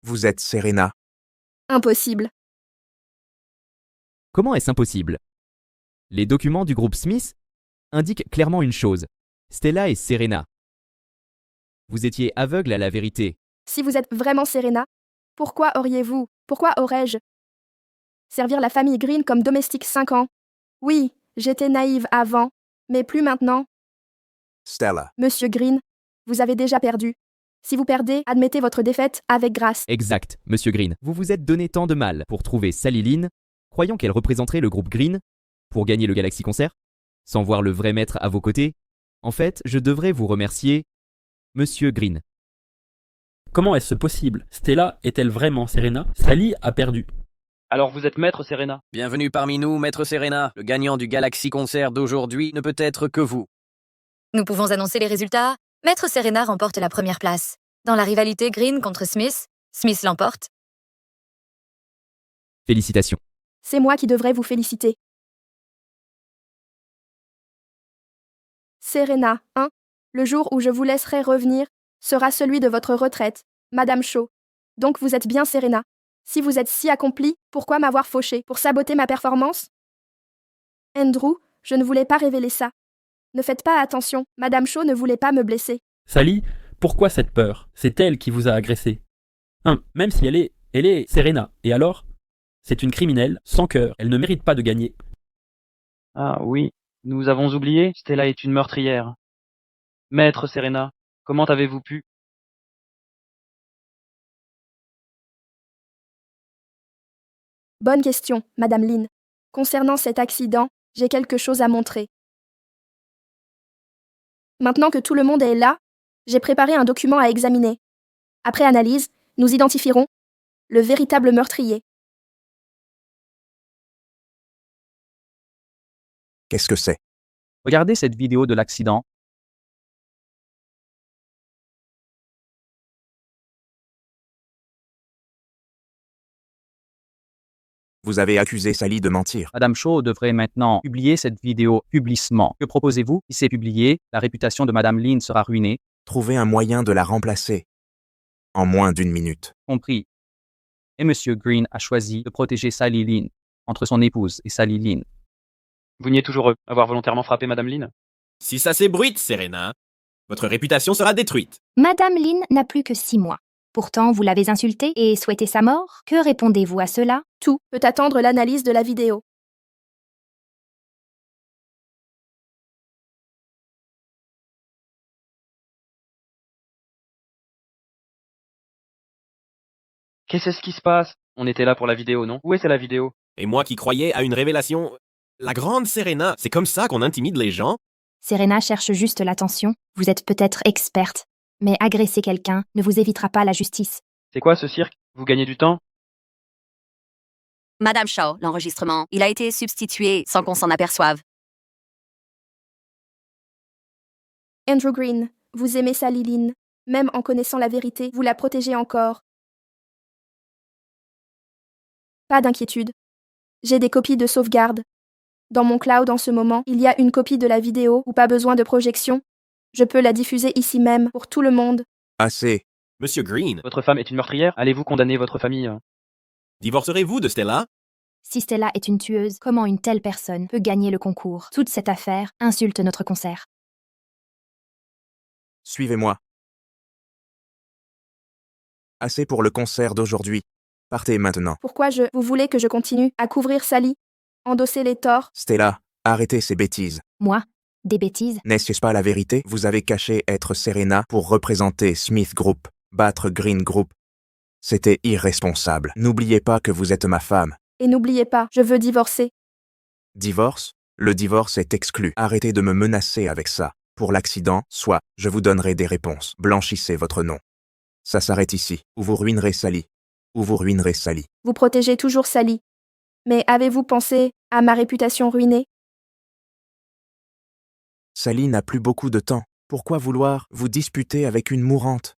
Vous êtes Serena. Impossible. Comment est-ce impossible? Les documents du groupe Smith indiquent clairement une chose. Stella et Serena. Vous étiez aveugle à la vérité. Si vous êtes vraiment Serena, pourquoi aurais-je servir la famille Green comme domestique 5 ans? Oui, j'étais naïve avant, mais plus maintenant. Stella. Monsieur Green, vous avez déjà perdu. Si vous perdez, admettez votre défaite avec grâce. Exact, Monsieur Green. Vous vous êtes donné tant de mal pour trouver Sally Lynn, croyant qu'elle représenterait le groupe Green, pour gagner le Galaxy Concert, sans voir le vrai maître à vos côtés. En fait, je devrais vous remercier, Monsieur Green. Comment est-ce possible? Stella est-elle vraiment Serena? Sally a perdu. Alors vous êtes maître Serena? Bienvenue parmi nous, maître Serena. Le gagnant du Galaxy Concert d'aujourd'hui ne peut être que vous. Nous pouvons annoncer les résultats. Maître Serena remporte la première place. Dans la rivalité Green contre Smith, Smith l'emporte. Félicitations. C'est moi qui devrais vous féliciter. Serena, le jour où je vous laisserai revenir sera celui de votre retraite, Madame Shaw. Donc vous êtes bien Serena. Si vous êtes si accomplie, pourquoi m'avoir fauché? Pour saboter ma performance? Andrew, je ne voulais pas révéler ça. Ne faites pas attention, Madame Shaw ne voulait pas me blesser. Sally, pourquoi cette peur? C'est elle qui vous a agressé. Même si elle est Serena. Et alors? C'est une criminelle, sans cœur. Elle ne mérite pas de gagner. Ah oui, nous avons oublié, Stella est une meurtrière. Maître Serena, comment avez-vous pu? Bonne question, Madame Lynn. Concernant cet accident, j'ai quelque chose à montrer. Maintenant que tout le monde est là, j'ai préparé un document à examiner. Après analyse, nous identifierons le véritable meurtrier. Qu'est-ce que c'est? Regardez cette vidéo de l'accident. Vous avez accusé Sally de mentir. Madame Shaw devrait maintenant publier cette vidéo publiquement. Que proposez-vous? Si c'est publié, la réputation de Madame Lynn sera ruinée. Trouvez un moyen de la remplacer. En moins d'1 minute. Compris. Et Monsieur Green a choisi de protéger Sally Lynn entre son épouse et Sally Lynn. Vous niez toujours avoir volontairement frappé Madame Lynn? Si ça s'ébruite, Serena, votre réputation sera détruite. Madame Lynn n'a plus que 6 mois. Pourtant, vous l'avez insultée et souhaité sa mort. Que répondez-vous à cela? Tout peut attendre l'analyse de la vidéo. Qu'est-ce qui se passe? On était là pour la vidéo, non? Où est la vidéo? Et moi qui croyais à une révélation... La grande Serena, c'est comme ça qu'on intimide les gens? Serena cherche juste l'attention. Vous êtes peut-être experte, mais agresser quelqu'un ne vous évitera pas la justice. C'est quoi ce cirque? Vous gagnez du temps? Madame Shaw, l'enregistrement, il a été substitué sans qu'on s'en aperçoive. Andrew Green, vous aimez Sally Lynn. Même en connaissant la vérité, vous la protégez encore. Pas d'inquiétude. J'ai des copies de sauvegarde. Dans mon cloud en ce moment, il y a une copie de la vidéo ou pas besoin de projection. Je peux la diffuser ici même pour tout le monde. Assez. Monsieur Green, Votre femme est une meurtrière? Allez-vous condamner votre famille? divorcerez-vous de Stella? Si Stella est une tueuse, comment une telle personne peut gagner le concours? Toute cette affaire insulte notre concert. Suivez-moi. Assez pour le concert d'aujourd'hui. Partez maintenant. Pourquoi vous voulez que je continue à couvrir Sally? Endosser les torts? Stella, arrêtez ces bêtises. Moi? Des bêtises? N'est-ce pas la vérité? Vous avez caché être Serena pour représenter Smith Group, battre Green Group. C'était irresponsable. N'oubliez pas que vous êtes ma femme. Et n'oubliez pas, je veux divorcer. Divorce? Le divorce est exclu. Arrêtez de me menacer avec ça. Pour l'accident, soit, je vous donnerai des réponses. Blanchissez votre nom. Ça s'arrête ici, ou vous ruinerez Sally. Ou vous ruinerez Sally. Vous protégez toujours Sally. Mais avez-vous pensé à ma réputation ruinée? Sally n'a plus beaucoup de temps. Pourquoi vouloir vous disputer avec une mourante?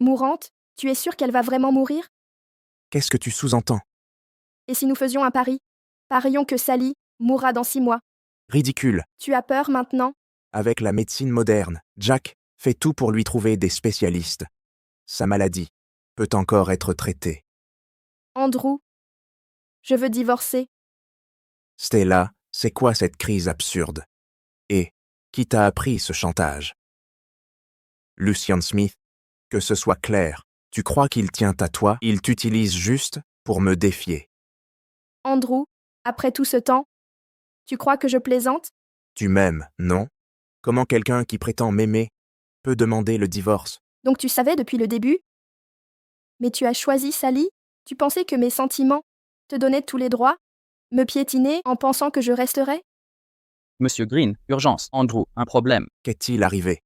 Mourante? Tu es sûre qu'elle va vraiment mourir? Qu'est-ce que tu sous-entends? Et si nous faisions un pari? Parions que Sally mourra dans 6 mois. Ridicule. Tu as peur maintenant? Avec la médecine moderne, Jack fait tout pour lui trouver des spécialistes. Sa maladie peut encore être traitée. Andrew, je veux divorcer. Stella, c'est quoi cette crise absurde? Et qui t'a appris ce chantage? Lucian Smith, que ce soit clair, tu crois qu'il tient à toi? Il t'utilise juste pour me défier. Andrew, après tout ce temps, tu crois que je plaisante? Tu m'aimes, non? Comment quelqu'un qui prétend m'aimer peut demander le divorce? Donc tu savais depuis le début? Mais tu as choisi Sally? Tu pensais que mes sentiments te donnaient tous les droits? Me piétiner en pensant que je resterais? Monsieur Green, urgence, Andrew, un problème. Qu'est-il arrivé?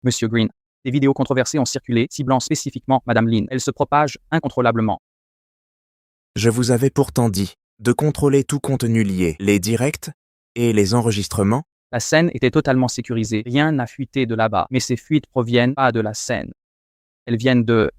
Monsieur Green, des vidéos controversées ont circulé ciblant spécifiquement Madame Lynn. Elles se propagent incontrôlablement. Je vous avais pourtant dit de contrôler tout contenu lié, les directs et les enregistrements. La scène était totalement sécurisée. Rien n'a fuité de là-bas. Mais ces fuites proviennent pas de la scène. Elles viennent de...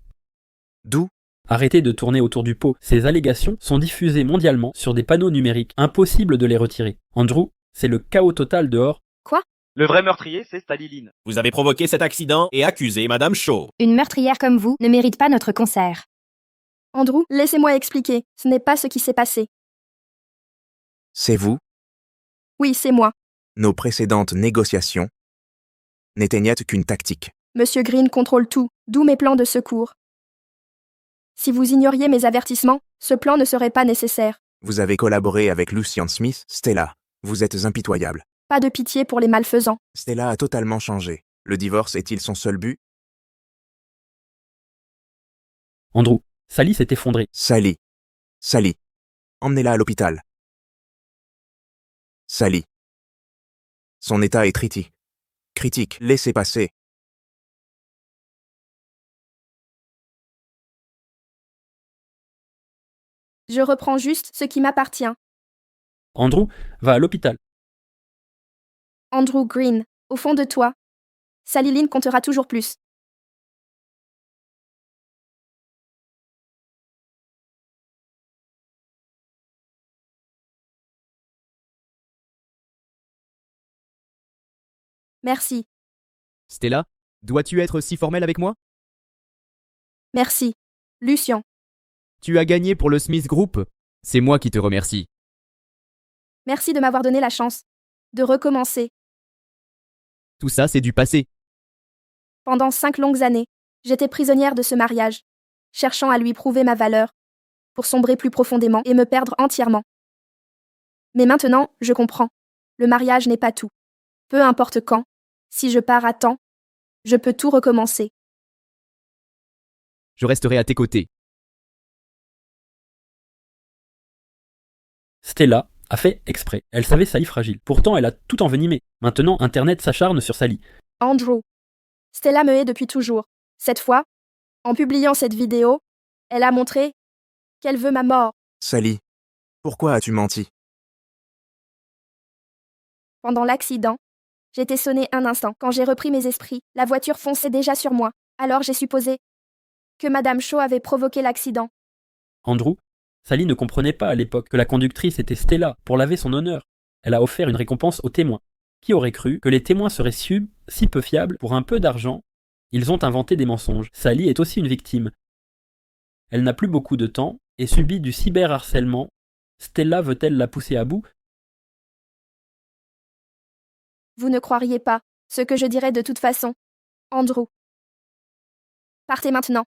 D'où? Arrêtez de tourner autour du pot. Ces allégations sont diffusées mondialement sur des panneaux numériques. Impossible de les retirer. Andrew, c'est le chaos total dehors. Quoi? Le vrai meurtrier, c'est Sally Lynn. Vous avez provoqué cet accident et accusé Madame Shaw. Une meurtrière comme vous ne mérite pas notre concert. Andrew, laissez-moi expliquer. Ce n'est pas ce qui s'est passé. C'est vous? Oui, c'est moi. Nos précédentes négociations n'éteignaient qu'une tactique. Monsieur Green contrôle tout, d'où mes plans de secours. Si vous ignoriez mes avertissements, ce plan ne serait pas nécessaire. Vous avez collaboré avec Lucian Smith. Stella, vous êtes impitoyable. Pas de pitié pour les malfaisants. Stella a totalement changé. Le divorce est-il son seul but? Andrew, Sally s'est effondrée. Sally. Emmenez-la à l'hôpital. Sally. Son état est critique. Laissez passer. Je reprends juste ce qui m'appartient. Andrew va à l'hôpital. Andrew Green, au fond de toi, Sally Lynn comptera toujours plus. Merci. Stella, dois-tu être si formelle avec moi? Merci. Lucian. Tu as gagné pour le Smith Group. C'est moi qui te remercie. Merci de m'avoir donné la chance de recommencer. Tout ça, c'est du passé. Pendant 5 longues années, j'étais prisonnière de ce mariage, cherchant à lui prouver ma valeur, pour sombrer plus profondément et me perdre entièrement. Mais maintenant, je comprends. Le mariage n'est pas tout. Peu importe quand, si je pars à temps, je peux tout recommencer. Je resterai à tes côtés. Stella a fait exprès. Elle savait Sally fragile. Pourtant, elle a tout envenimé. Maintenant, Internet s'acharne sur Sally. Andrew. Stella me hait depuis toujours. Cette fois, en publiant cette vidéo, elle a montré qu'elle veut ma mort. Sally, pourquoi as-tu menti? Pendant l'accident, j'étais sonnée un instant. Quand j'ai repris mes esprits, la voiture fonçait déjà sur moi. Alors j'ai supposé que Madame Shaw avait provoqué l'accident. Andrew, Sally ne comprenait pas à l'époque que la conductrice était Stella pour laver son honneur. Elle a offert une récompense aux témoins. Qui aurait cru que les témoins seraient si peu fiables pour un peu d'argent? Ils ont inventé des mensonges. Sally est aussi une victime. Elle n'a plus beaucoup de temps et subit du cyberharcèlement. Stella veut-elle la pousser à bout? Vous ne croiriez pas ce que je dirais de toute façon. Andrew. Partez maintenant.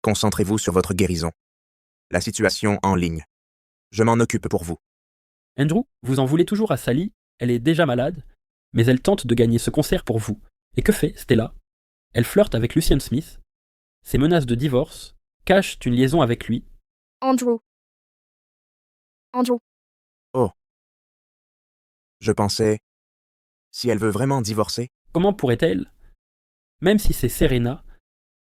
Concentrez-vous sur votre guérison. La situation en ligne. Je m'en occupe pour vous. Andrew, vous en voulez toujours à Sally? Elle est déjà malade, mais elle tente de gagner ce concert pour vous. Et que fait Stella? Elle flirte avec Lucian Smith. Ses menaces de divorce cachent une liaison avec lui. Andrew. Andrew. Oh. Je pensais... Si elle veut vraiment divorcer? Comment pourrait-elle? Même si c'est Serena,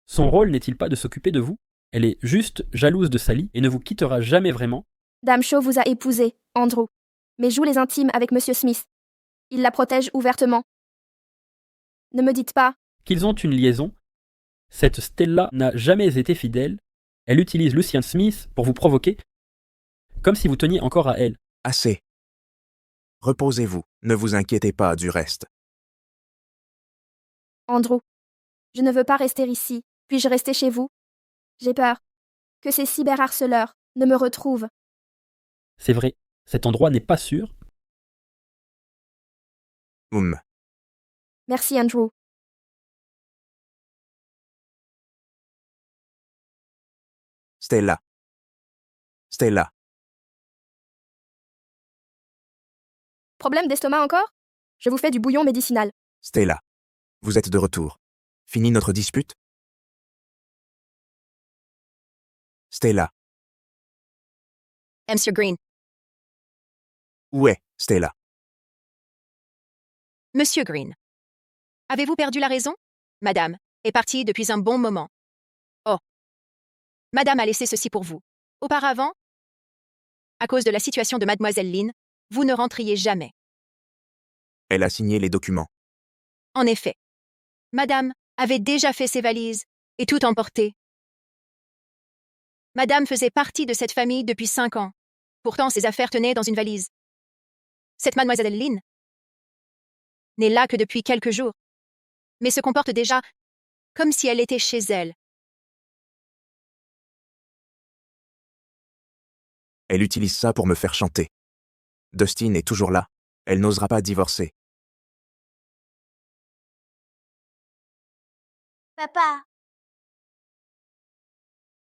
son rôle n'est-il pas de s'occuper de vous? Elle est juste jalouse de Sally et ne vous quittera jamais vraiment. Dame Shaw vous a épousé, Andrew, mais joue les intimes avec Monsieur Smith. Il la protège ouvertement. Ne me dites pas qu'ils ont une liaison. Cette Stella n'a jamais été fidèle. Elle utilise Lucian Smith pour vous provoquer, comme si vous teniez encore à elle. Assez. Reposez-vous, ne vous inquiétez pas du reste. Andrew, je ne veux pas rester ici. Puis-je rester chez vous? J'ai peur que ces cyberharceleurs ne me retrouvent. C'est vrai, cet endroit n'est pas sûr. Merci, Andrew. Stella. Stella. Problème d'estomac encore? Je vous fais du bouillon médicinal. Stella. Vous êtes de retour. Fini notre dispute? Stella. Monsieur Green. Où est Stella? Monsieur Green. Avez-vous perdu la raison? Madame est partie depuis un bon moment. Oh. Madame a laissé ceci pour vous. Auparavant, à cause de la situation de Mademoiselle Lynn, vous ne rentriez jamais. Elle a signé les documents. En effet. Madame avait déjà fait ses valises et tout emporté. Madame faisait partie de cette famille depuis 5 ans. Pourtant, ses affaires tenaient dans une valise. Cette Mademoiselle Lynn n'est là que depuis quelques jours, mais se comporte déjà comme si elle était chez elle. Elle utilise ça pour me faire chanter. Dustin est toujours là. Elle n'osera pas divorcer. Papa,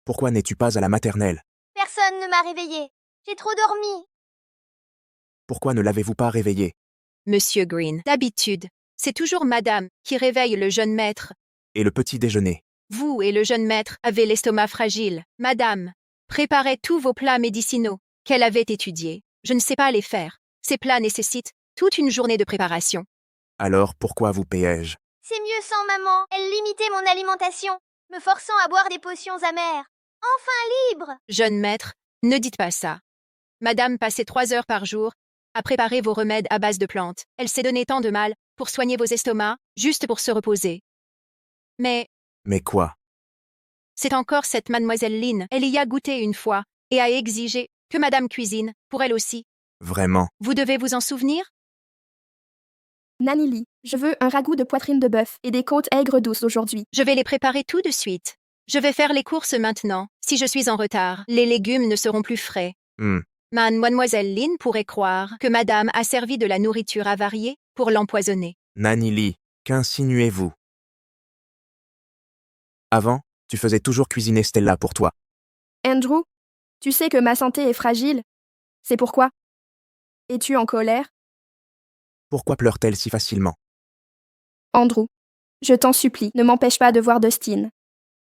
Pourquoi n'es-tu pas à la maternelle? personne ne m'a réveillée. J'ai trop dormi. Pourquoi ne l'avez-vous pas réveillée? Monsieur Green, d'habitude, c'est toujours Madame qui réveille le jeune maître. Et le petit déjeuner? Vous et le jeune maître avez l'estomac fragile. Madame préparait tous vos plats médicinaux qu'elle avait étudiés. Je ne sais pas les faire. Ces plats nécessitent toute une journée de préparation. Alors pourquoi vous payais-je? C'est mieux sans maman. Elle limitait mon alimentation, me forçant à boire des potions amères. Enfin libre! Jeune maître, ne dites pas ça. Madame passait 3 heures par jour à préparer vos remèdes à base de plantes. Elle s'est donné tant de mal pour soigner vos estomacs, juste pour se reposer. Mais quoi? c'est encore cette Mademoiselle Lynn. Elle y a goûté une fois et a exigé que Madame cuisine pour elle aussi. Vraiment? Vous devez vous en souvenir? Nanny Lee, je veux un ragoût de poitrine de bœuf et des côtes aigres douces aujourd'hui. Je vais les préparer tout de suite. Je vais faire les courses maintenant. Si je suis en retard, les légumes ne seront plus frais. Mademoiselle Lynn pourrait croire que madame a servi de la nourriture avariée pour l'empoisonner. Nanny Lee, qu'insinuez-vous? Avant, tu faisais toujours cuisiner Stella pour toi. Andrew, tu sais que ma santé est fragile. C'est pourquoi. Es-tu en colère? Pourquoi pleure-t-elle si facilement? Andrew, je t'en supplie, ne m'empêche pas de voir Dustin.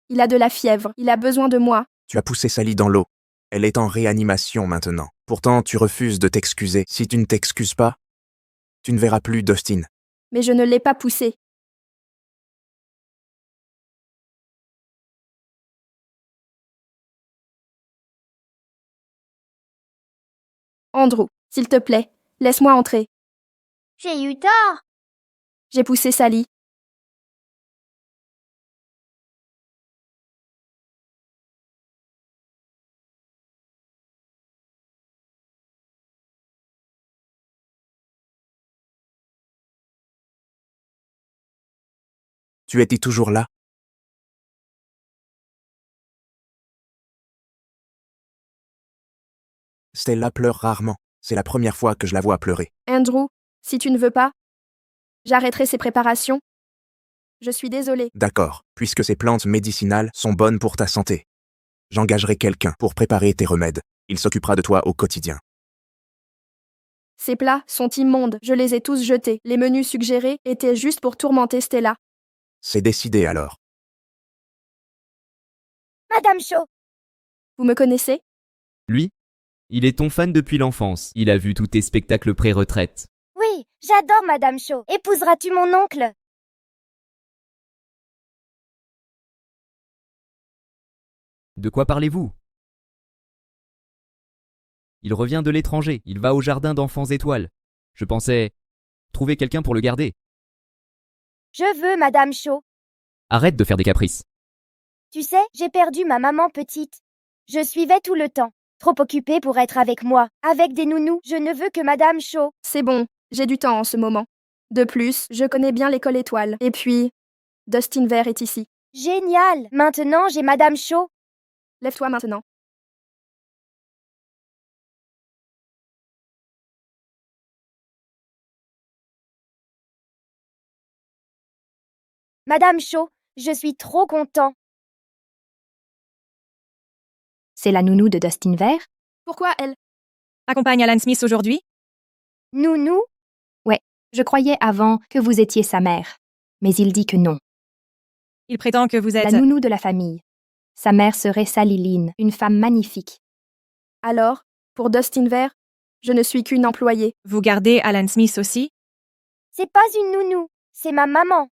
Il a de la fièvre, il a besoin de moi. Tu as poussé Sally dans l'eau. Elle est en réanimation maintenant. Pourtant, tu refuses de t'excuser. Si tu ne t'excuses pas, tu ne verras plus Dustin. Mais je ne l'ai pas poussé. Andrew, s'il te plaît, laisse-moi entrer. J'ai eu tort. J'ai poussé Sally. Tu étais toujours là? Stella pleure rarement. C'est la première fois que je la vois pleurer. Andrew, si tu ne veux pas, j'arrêterai ces préparations. Je suis désolée. D'accord, puisque ces plantes médicinales sont bonnes pour ta santé. J'engagerai quelqu'un pour préparer tes remèdes. Il s'occupera de toi au quotidien. Ces plats sont immondes, je les ai tous jetés. Les menus suggérés étaient juste pour tourmenter Stella. C'est décidé alors. Madame Shaw. Vous me connaissez? Lui? Il est ton fan depuis l'enfance. Il a vu tous tes spectacles pré-retraite. Oui, j'adore Madame Shaw. Épouseras-tu mon oncle? De quoi parlez-vous? Il revient de l'étranger. Il va au jardin d'enfants étoiles. Je pensais trouver quelqu'un pour le garder. Je veux Madame Shaw. Arrête de faire des caprices. Tu sais, j'ai perdu ma maman petite. Je suivais tout le temps. Trop occupée pour être avec moi. Avec des nounous, je ne veux que Madame Shaw. C'est bon, j'ai du temps en ce moment. De plus, je connais bien l'école étoile. Et puis, Dustin Vert est ici. Génial. Maintenant, j'ai Madame Shaw. Lève-toi maintenant. Madame Shaw, je suis trop content. C'est la nounou de Dustin Vert? Pourquoi elle Accompagne Alan Smith aujourd'hui? Nounou? Ouais, je croyais avant que vous étiez sa mère. Mais il dit que non. Il prétend que vous êtes... La nounou de la famille. Sa mère serait Sally Lynn, une femme magnifique. Alors, pour Dustin Vert, je ne suis qu'une employée. Vous gardez Alan Smith aussi? C'est pas une nounou, c'est ma maman.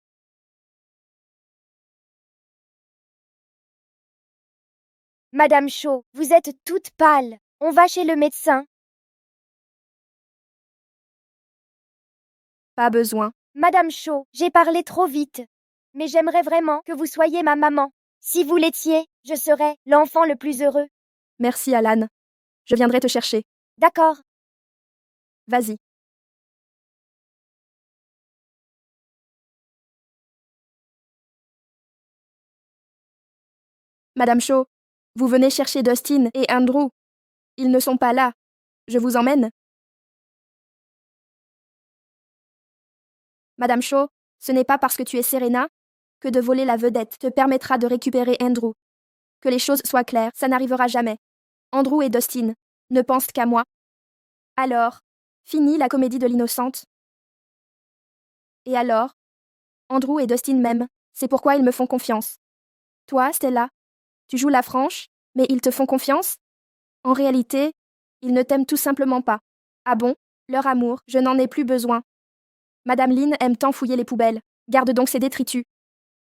Madame Shaw, vous êtes toute pâle. On va chez le médecin. Pas besoin. Madame Shaw, j'ai parlé trop vite. Mais j'aimerais vraiment que vous soyez ma maman. Si vous l'étiez, je serais l'enfant le plus heureux. Merci, Alan. Je viendrai te chercher. D'accord. Vas-y. Madame Shaw, vous venez chercher Dustin et Andrew. Ils ne sont pas là. Je vous emmène. Madame Shaw, ce n'est pas parce que tu es Serena que de voler la vedette te permettra de récupérer Andrew. Que les choses soient claires, ça n'arrivera jamais. Andrew et Dustin ne pensent qu'à moi. Alors, fini la comédie de l'innocente. Et alors, Andrew et Dustin m'aiment, c'est pourquoi ils me font confiance. Toi, Stella, tu joues la franche, mais ils te font confiance? En réalité, ils ne t'aiment tout simplement pas. Ah bon? Leur amour, je n'en ai plus besoin. Madame Lynn aime tant fouiller les poubelles. Garde donc ses détritus.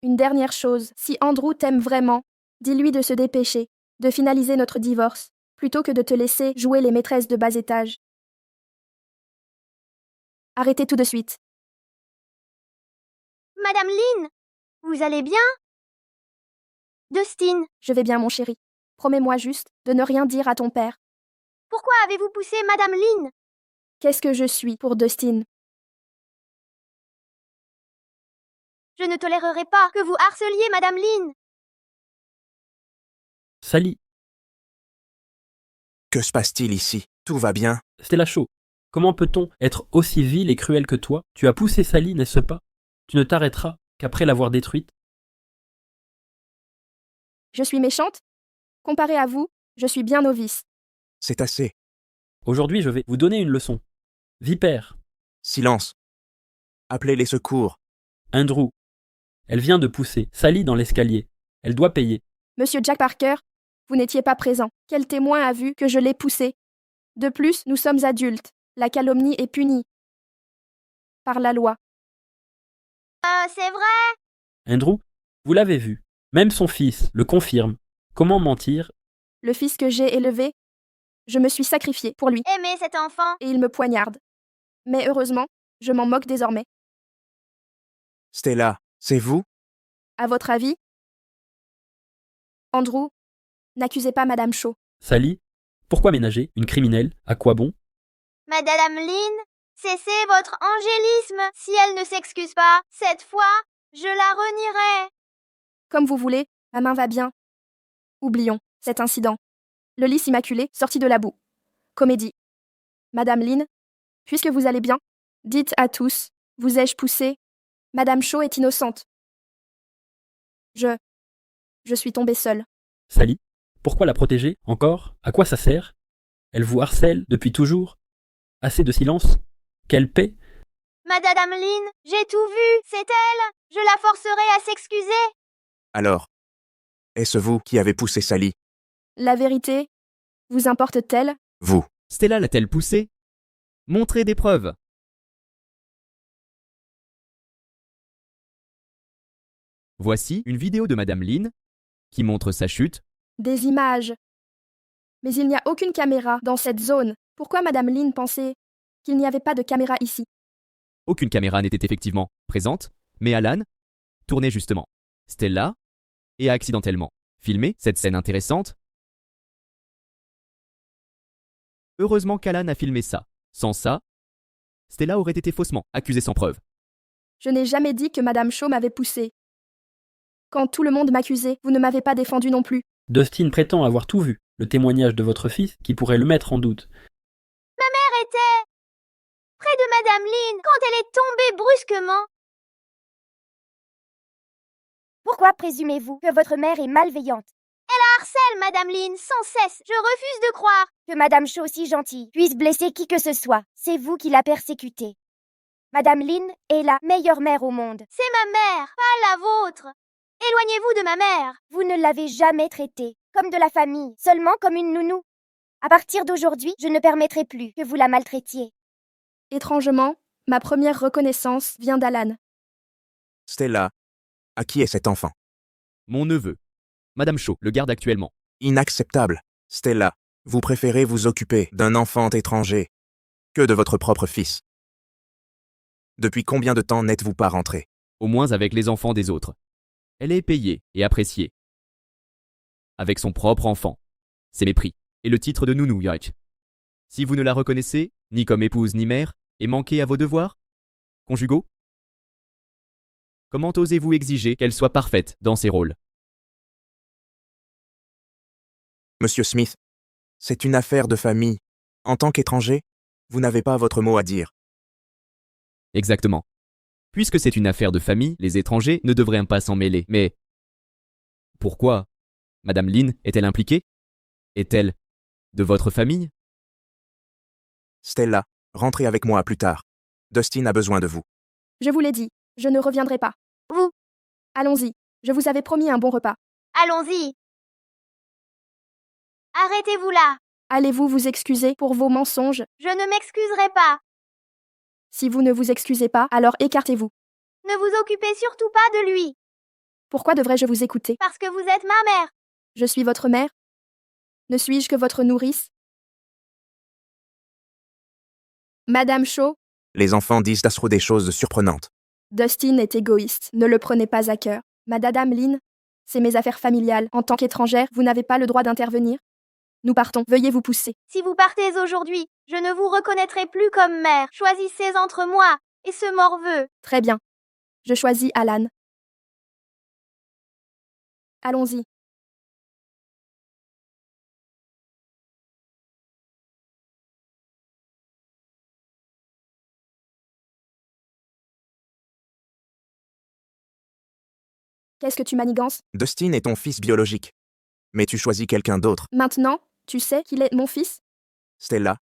Une dernière chose, si Andrew t'aime vraiment, dis-lui de se dépêcher, de finaliser notre divorce, plutôt que de te laisser jouer les maîtresses de bas étage. Arrêtez tout de suite. Madame Lynn, vous allez bien? Dustin, Je vais bien, mon chéri. Promets-moi juste de ne rien dire à ton père. pourquoi avez-vous poussé Madame Lynn? Qu'est-ce que je suis pour Dustin? Je ne tolérerai pas que vous harceliez Madame Lynn. Sally, Que se passe-t-il ici? Tout va bien. Stella Shaw, comment peut-on être aussi vil et cruel que toi? Tu as poussé Sally, n'est-ce pas? Tu ne t'arrêteras qu'après l'avoir détruite. Je suis méchante? Comparé à vous, je suis bien novice. C'est assez. Aujourd'hui, je vais vous donner une leçon. Vipère, Silence. Appelez les secours. Andrew, elle vient de pousser Sally dans l'escalier. Elle doit payer. Monsieur Jack Parker, vous n'étiez pas présent. Quel témoin a vu que je l'ai poussé? De plus, nous sommes adultes. La calomnie est punie par la loi. C'est vrai? Andrew, vous l'avez vu. Même son fils le confirme. Comment mentir? Le fils que j'ai élevé, je me suis sacrifié pour lui. Aimez cet enfant. Et il me poignarde. Mais heureusement, je m'en moque désormais. Stella, c'est vous? À votre avis? Andrew, n'accusez pas Madame Shaw. Sally, pourquoi ménager une criminelle? À quoi bon? Madame Lynn, cessez votre angélisme. Si elle ne s'excuse pas, cette fois, je la renierai. Comme vous voulez, ma main va bien. Oublions cet incident. Le lys immaculé sorti de la boue. Comédie. Madame Lynn, puisque vous allez bien, dites à tous, vous ai-je poussé? Madame Shaw est innocente. Je suis tombée seule. Sally, pourquoi la protéger encore? À quoi ça sert? Elle vous harcèle depuis toujours? Assez de silence? Quelle paix? Madame Lynn, j'ai tout vu, c'est elle. Je la forcerai à s'excuser. Alors, est-ce vous qui avez poussé Sally? La vérité vous importe-t-elle? Vous. Stella l'a-t-elle poussé? Montrez des preuves. Voici une vidéo de Madame Lynn qui montre sa chute. Des images. Mais il n'y a aucune caméra dans cette zone. Pourquoi Madame Lynn pensait qu'il n'y avait pas de caméra ici? Aucune caméra n'était effectivement présente, mais Alan tournait justement Stella et a accidentellement filmé cette scène intéressante. Heureusement qu'Alan a filmé ça. Sans ça, Stella aurait été faussement accusée sans preuve. Je n'ai jamais dit que Madame Shaw m'avait poussé. Quand tout le monde m'accusait, vous ne m'avez pas défendu non plus. Dustin prétend avoir tout vu, le témoignage de votre fils qui pourrait le mettre en doute. Ma mère était près de Madame Lynn quand elle est tombée brusquement. Pourquoi présumez-vous que votre mère est malveillante? Elle harcèle Madame Lynn sans cesse. Je refuse de croire. Que Madame Shaw, si gentille, puisse blesser qui que ce soit. C'est vous qui la persécutez. Madame Lynn est la meilleure mère au monde. C'est ma mère, pas la vôtre. Éloignez-vous de ma mère. Vous ne l'avez jamais traitée comme de la famille, seulement comme une nounou. À partir d'aujourd'hui, je ne permettrai plus que vous la maltraitiez. Étrangement, ma première reconnaissance vient d'Alan. Stella, à qui est cet enfant? Mon neveu. Madame Shaw le garde actuellement. Inacceptable. Stella, vous préférez vous occuper d'un enfant étranger que de votre propre fils. Depuis combien de temps n'êtes-vous pas rentré? Au moins avec les enfants des autres. Elle est payée et appréciée. Avec son propre enfant. C'est mépris. Et le titre de nounou, York. Si vous ne la reconnaissez, ni comme épouse ni mère, et manquez à vos devoirs conjugaux, comment osez-vous exiger qu'elle soit parfaite dans ses rôles? Monsieur Smith, c'est une affaire de famille. En tant qu'étranger, vous n'avez pas votre mot à dire. Exactement. Puisque c'est une affaire de famille, les étrangers ne devraient pas s'en mêler. Mais pourquoi? Madame Lynn est-elle impliquée? Est-elle de votre famille? Stella, rentrez avec moi plus tard. Dustin a besoin de vous. Je vous l'ai dit, je ne reviendrai pas. Vous. Allons-y, je vous avais promis un bon repas. Allons-y. Arrêtez-vous là. Allez-vous vous excuser pour vos mensonges? Je ne m'excuserai pas. Si vous ne vous excusez pas, alors écartez-vous. Ne vous occupez surtout pas de lui. Pourquoi devrais-je vous écouter? Parce que vous êtes ma mère. Je suis votre mère? Ne suis-je que votre nourrice? Madame Shaw? Les enfants disent à trop des choses surprenantes. Dustin est égoïste, ne le prenez pas à cœur. Madame Lynn, c'est mes affaires familiales. En tant qu'étrangère, vous n'avez pas le droit d'intervenir. Nous partons, veuillez vous pousser. Si vous partez aujourd'hui, je ne vous reconnaîtrai plus comme mère. Choisissez entre moi et ce morveux. Très bien. Je choisis Alan. Allons-y. Qu'est-ce que tu manigances? Dustin est ton fils biologique. Mais tu choisis quelqu'un d'autre. Maintenant, tu sais qu'il est mon fils? Stella,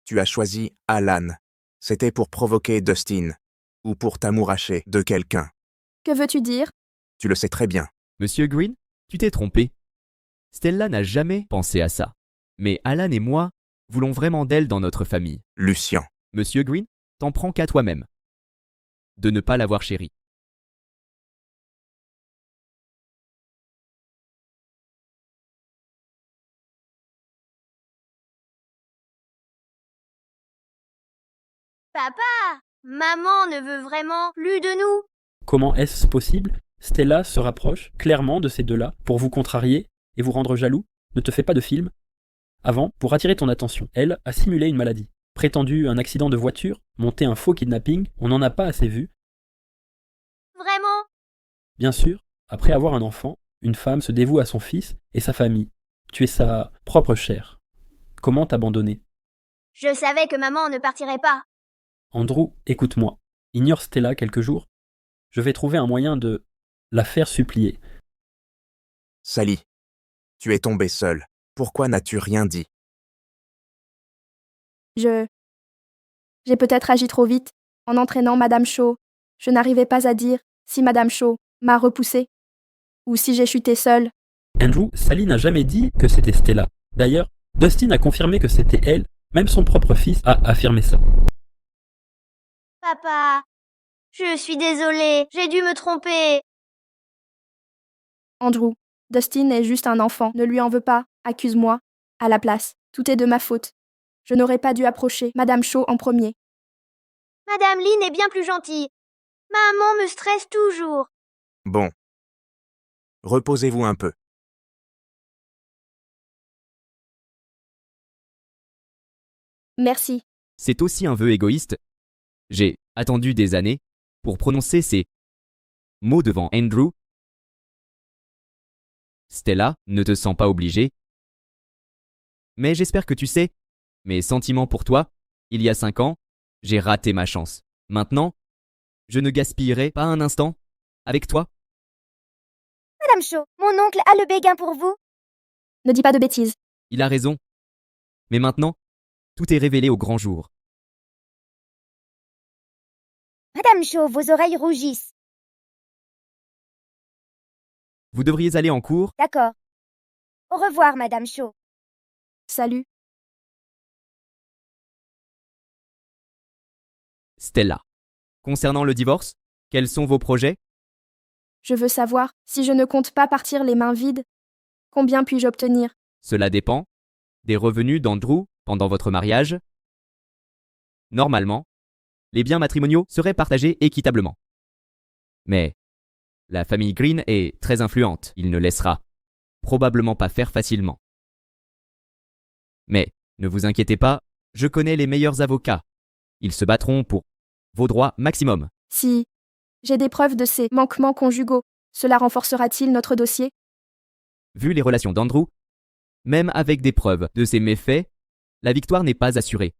tu as choisi Alan. C'était pour provoquer Dustin. Ou pour t'amouracher de quelqu'un. Que veux-tu dire? Tu le sais très bien. Monsieur Green, tu t'es trompé. Stella n'a jamais pensé à ça. Mais Alan et moi voulons vraiment d'elle dans notre famille. Lucien. Monsieur Green, t'en prends qu'à toi-même. De ne pas l'avoir chérie. Papa, maman ne veut vraiment plus de nous. Comment est-ce possible? Stella se rapproche clairement de ces deux-là pour vous contrarier et vous rendre jaloux. Ne te fais pas de film. Avant, pour attirer ton attention, elle a simulé une maladie. Prétendu un accident de voiture, monté un faux kidnapping, on n'en a pas assez vu. Vraiment? Bien sûr, après avoir un enfant, une femme se dévoue à son fils et sa famille. Tu es sa propre chair. Comment t'abandonner? Je savais que maman ne partirait pas. Andrew, écoute-moi. Ignore Stella quelques jours. Je vais trouver un moyen de la faire supplier. Sally, tu es tombée seule. Pourquoi n'as-tu rien dit? J'ai peut-être agi trop vite, en entraînant Madame Shaw. Je n'arrivais pas à dire si Madame Shaw m'a repoussée. Ou si j'ai chuté seule. Andrew, Sally n'a jamais dit que c'était Stella. D'ailleurs, Dustin a confirmé que c'était elle. Même son propre fils a affirmé ça. Papa, je suis désolée, j'ai dû me tromper. Andrew, Dustin est juste un enfant, ne lui en veux pas, accuse-moi. À la place, tout est de ma faute. Je n'aurais pas dû approcher Madame Shaw en premier. Madame Lynn est bien plus gentille. Maman me stresse toujours. Bon. Reposez-vous un peu. Merci. C'est aussi un vœu égoïste. J'ai attendu des années pour prononcer ces mots devant Andrew. Stella, ne te sens pas obligée. Mais j'espère que tu sais, mes sentiments pour toi, il y a 5 ans, j'ai raté ma chance. Maintenant, je ne gaspillerai pas un instant avec toi. Madame Shaw, mon oncle a le béguin pour vous. Ne dis pas de bêtises. Il a raison. Mais maintenant, tout est révélé au grand jour. Madame Shaw, vos oreilles rougissent. Vous devriez aller en cours. D'accord. Au revoir, Madame Shaw. Salut. Stella. Concernant le divorce, quels sont vos projets? Je veux savoir si je ne compte pas partir les mains vides. Combien puis-je obtenir? Cela dépend des revenus d'Andrew pendant votre mariage. Normalement, les biens matrimoniaux seraient partagés équitablement. Mais la famille Green est très influente. Il ne laissera probablement pas faire facilement. Mais ne vous inquiétez pas, je connais les meilleurs avocats. Ils se battront pour vos droits maximum. Si j'ai des preuves de ces manquements conjugaux, cela renforcera-t-il notre dossier? Vu les relations d'Andrew, même avec des preuves de ces méfaits, la victoire n'est pas assurée.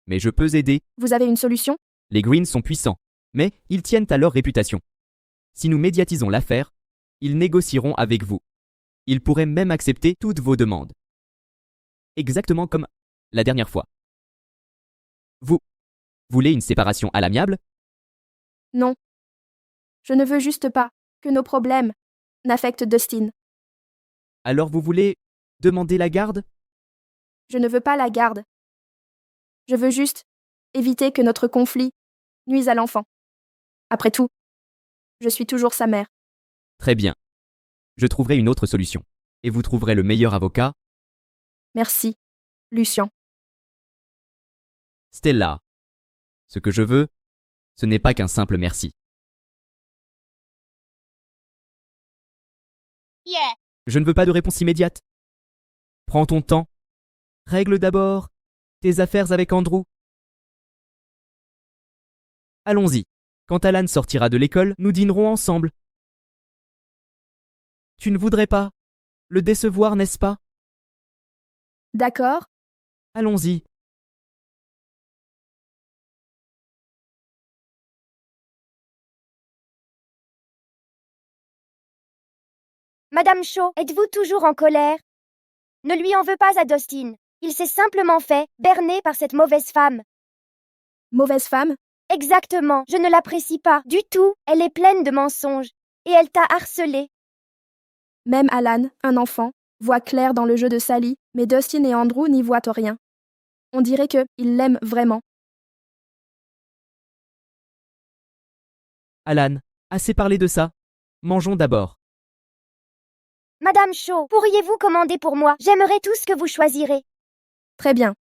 Mais je peux aider. Vous avez une solution? Les Greens sont puissants, mais ils tiennent à leur réputation. Si nous médiatisons l'affaire, ils négocieront avec vous. Ils pourraient même accepter toutes vos demandes. Exactement comme la dernière fois. Vous voulez une séparation à l'amiable? Non. Je ne veux juste pas que nos problèmes n'affectent Dustin. Alors vous voulez demander la garde? Je ne veux pas la garde. Je veux juste éviter que notre conflit nuise à l'enfant. Après tout, je suis toujours sa mère. Très bien. Je trouverai une autre solution. Et vous trouverez le meilleur avocat. Merci, Lucien. Stella. Ce que je veux, ce n'est pas qu'un simple merci. Yeah. Je ne veux pas de réponse immédiate. Prends ton temps. Règle d'abord tes affaires avec Andrew. Allons-y. Quand Alan sortira de l'école, nous dînerons ensemble. Tu ne voudrais pas le décevoir, n'est-ce pas? D'accord. Allons-y. Madame Shaw, êtes-vous toujours en colère? Ne lui en veux pas à Dustin. Il s'est simplement fait berner par cette mauvaise femme. Mauvaise femme? Exactement, je ne l'apprécie pas du tout. Elle est pleine de mensonges. Et elle t'a harcelé. Même Alan, un enfant, voit clair dans le jeu de Sally, mais Dustin et Andrew n'y voient rien. On dirait que ils l'aiment vraiment. Alan, assez parlé de ça. Mangeons d'abord. Madame Shaw, pourriez-vous commander pour moi? J'aimerais tout ce que vous choisirez. Très bien.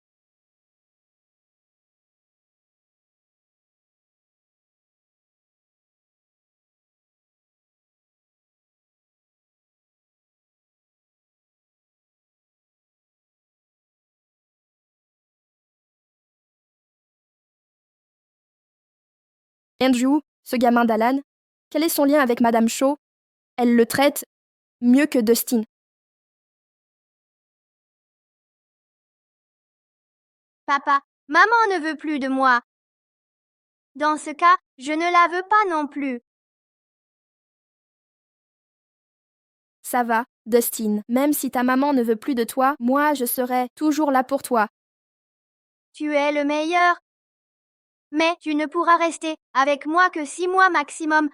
Andrew, ce gamin d'Alan, quel est son lien avec Madame Shaw? Elle le traite mieux que Dustin. Papa, maman ne veut plus de moi. Dans ce cas, je ne la veux pas non plus. Ça va, Dustin, même si ta maman ne veut plus de toi, moi je serai toujours là pour toi. Tu es le meilleur. Mais tu ne pourras rester avec moi que 6 mois maximum.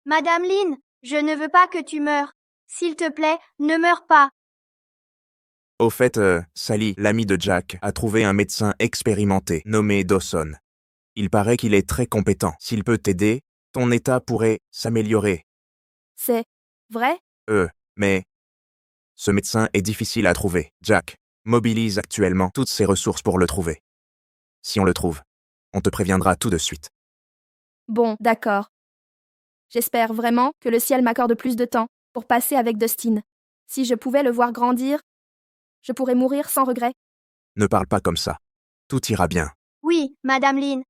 Madame Lynn, je ne veux pas que tu meures. S'il te plaît, ne meurs pas. Au fait, Sally, l'ami de Jack, a trouvé un médecin expérimenté nommé Dawson. Il paraît qu'il est très compétent. S'il peut t'aider, ton état pourrait s'améliorer. C'est vrai? Mais ce médecin est difficile à trouver. Jack mobilise actuellement toutes ses ressources pour le trouver. Si on le trouve, on te préviendra tout de suite. Bon, d'accord. J'espère vraiment que le ciel m'accorde plus de temps pour passer avec Dustin. Si je pouvais le voir grandir, je pourrais mourir sans regret. Ne parle pas comme ça. Tout ira bien. Oui, Madame Lynn.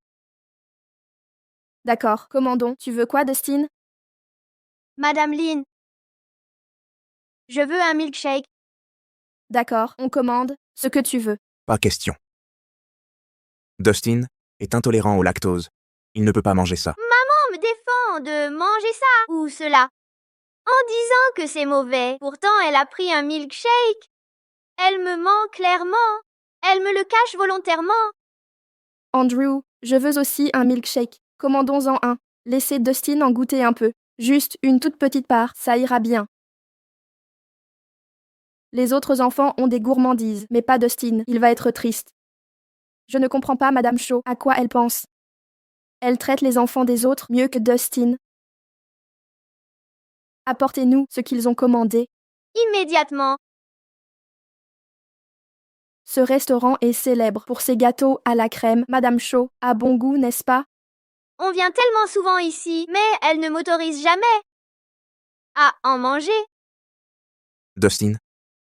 D'accord, commandons. Tu veux quoi, Dustin? Madame Lynn. Je veux un milkshake. D'accord, on commande ce que tu veux. Pas question. Dustin est intolérant au lactose. Il ne peut pas manger ça. Maman me défend de manger ça ou cela. En disant que c'est mauvais. Pourtant, elle a pris un milkshake. Elle me ment clairement. Elle me le cache volontairement. Andrew, je veux aussi un milkshake. Commandons-en un. Laissez Dustin en goûter un peu. Juste une toute petite part, ça ira bien. Les autres enfants ont des gourmandises, mais pas Dustin, il va être triste. Je ne comprends pas Madame Shaw, à quoi elle pense. Elle traite les enfants des autres mieux que Dustin. Apportez-nous ce qu'ils ont commandé. Immédiatement. Ce restaurant est célèbre pour ses gâteaux à la crème. Madame Shaw a bon goût, n'est-ce pas? On vient tellement souvent ici, mais elle ne m'autorise jamais à en manger. Dustin,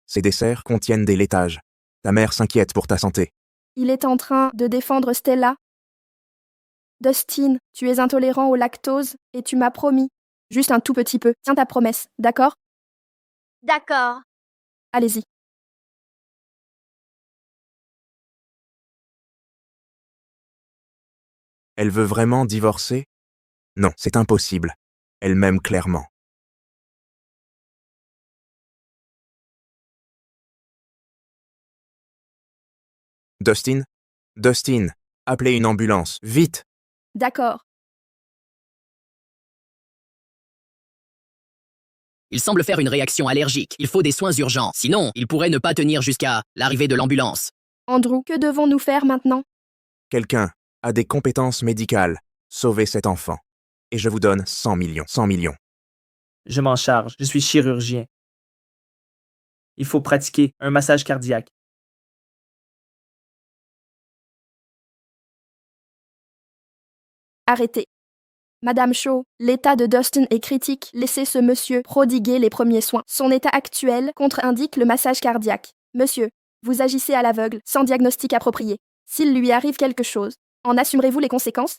ces desserts contiennent des laitages. Ta mère s'inquiète pour ta santé. Il est en train de défendre Stella. Dustin, tu es intolérant au lactose et tu m'as promis. Juste un tout petit peu. Tiens ta promesse, d'accord? D'accord. Allez-y. Elle veut vraiment divorcer? Non, c'est impossible. Elle m'aime clairement. Dustin? Dustin, appelez une ambulance, vite! D'accord. Il semble faire une réaction allergique. Il faut des soins urgents. Sinon, il pourrait ne pas tenir jusqu'à l'arrivée de l'ambulance. Andrew, que devons-nous faire maintenant? Quelqu'un a des compétences médicales. Sauvez cet enfant. Et je vous donne 100 millions. 100 millions. Je m'en charge. Je suis chirurgien. Il faut pratiquer un massage cardiaque. Arrêtez. Madame Shaw, l'état de Dustin est critique. Laissez ce monsieur prodiguer les premiers soins. Son état actuel contre-indique le massage cardiaque. Monsieur, vous agissez à l'aveugle, sans diagnostic approprié. S'il lui arrive quelque chose, en assumerez-vous les conséquences?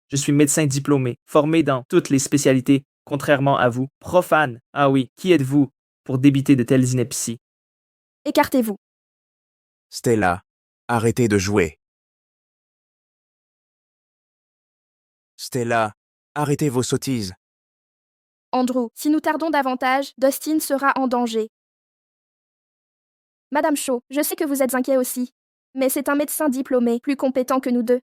Je suis médecin diplômé, formé dans toutes les spécialités, contrairement à vous. Profane. Ah oui, qui êtes-vous pour débiter de telles inepties? Écartez-vous. Stella, arrêtez de jouer. Stella, arrêtez vos sottises. Andrew, si nous tardons davantage, Dustin sera en danger. Madame Shaw, je sais que vous êtes inquiet aussi. Mais c'est un médecin diplômé, plus compétent que nous deux.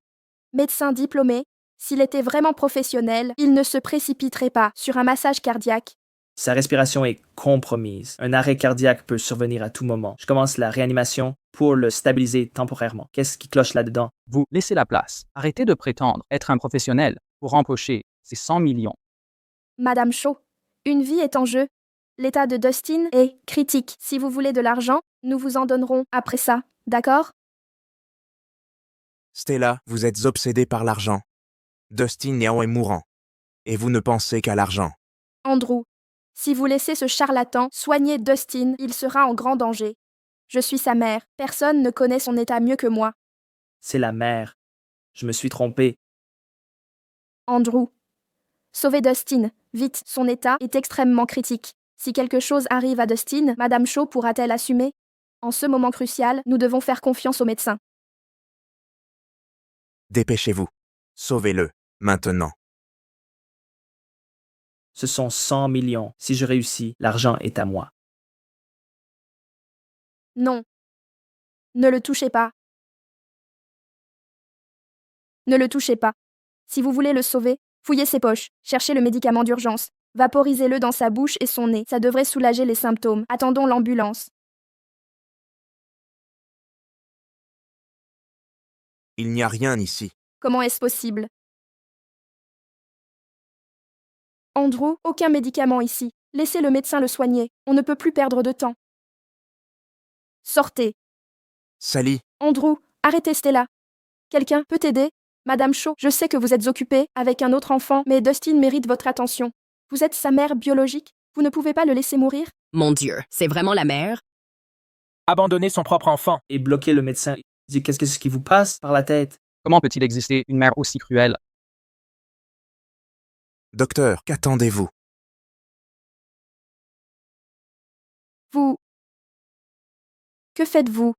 Médecin diplômé, s'il était vraiment professionnel, il ne se précipiterait pas sur un massage cardiaque. Sa respiration est compromise. Un arrêt cardiaque peut survenir à tout moment. Je commence la réanimation pour le stabiliser temporairement. Qu'est-ce qui cloche là-dedans? Vous laissez la place. Arrêtez de prétendre être un professionnel pour empocher ces 100 millions. Madame Shaw, une vie est en jeu. L'état de Dustin est critique. Si vous voulez de l'argent, nous vous en donnerons après ça, d'accord? Stella, vous êtes obsédée par l'argent. Dustin est mourant. Et vous ne pensez qu'à l'argent. Andrew, si vous laissez ce charlatan soigner Dustin, il sera en grand danger. Je suis sa mère. Personne ne connaît son état mieux que moi. C'est la mère. Je me suis trompé. Andrew, sauvez Dustin. Vite, son état est extrêmement critique. Si quelque chose arrive à Dustin, Madame Shaw pourra-t-elle assumer? En ce moment crucial, nous devons faire confiance au médecin. Dépêchez-vous. Sauvez-le, maintenant. Ce sont 100 millions. Si je réussis, l'argent est à moi. Non. Ne le touchez pas. Ne le touchez pas. Si vous voulez le sauver, fouillez ses poches, cherchez le médicament d'urgence, vaporisez-le dans sa bouche et son nez, ça devrait soulager les symptômes. Attendons l'ambulance. Il n'y a rien ici. Comment est-ce possible? Andrew, aucun médicament ici. Laissez le médecin le soigner. On ne peut plus perdre de temps. Sortez. Sally, Andrew, arrêtez Stella. Quelqu'un peut aider? Madame Shaw, je sais que vous êtes occupée avec un autre enfant, mais Dustin mérite votre attention. Vous êtes sa mère biologique. Vous ne pouvez pas le laisser mourir? Mon Dieu, c'est vraiment la mère? Abandonner son propre enfant et bloquer le médecin. Qu'est-ce qui vous passe par la tête? Comment peut-il exister une mère aussi cruelle? docteur, qu'attendez-vous? Vous... Que faites-vous?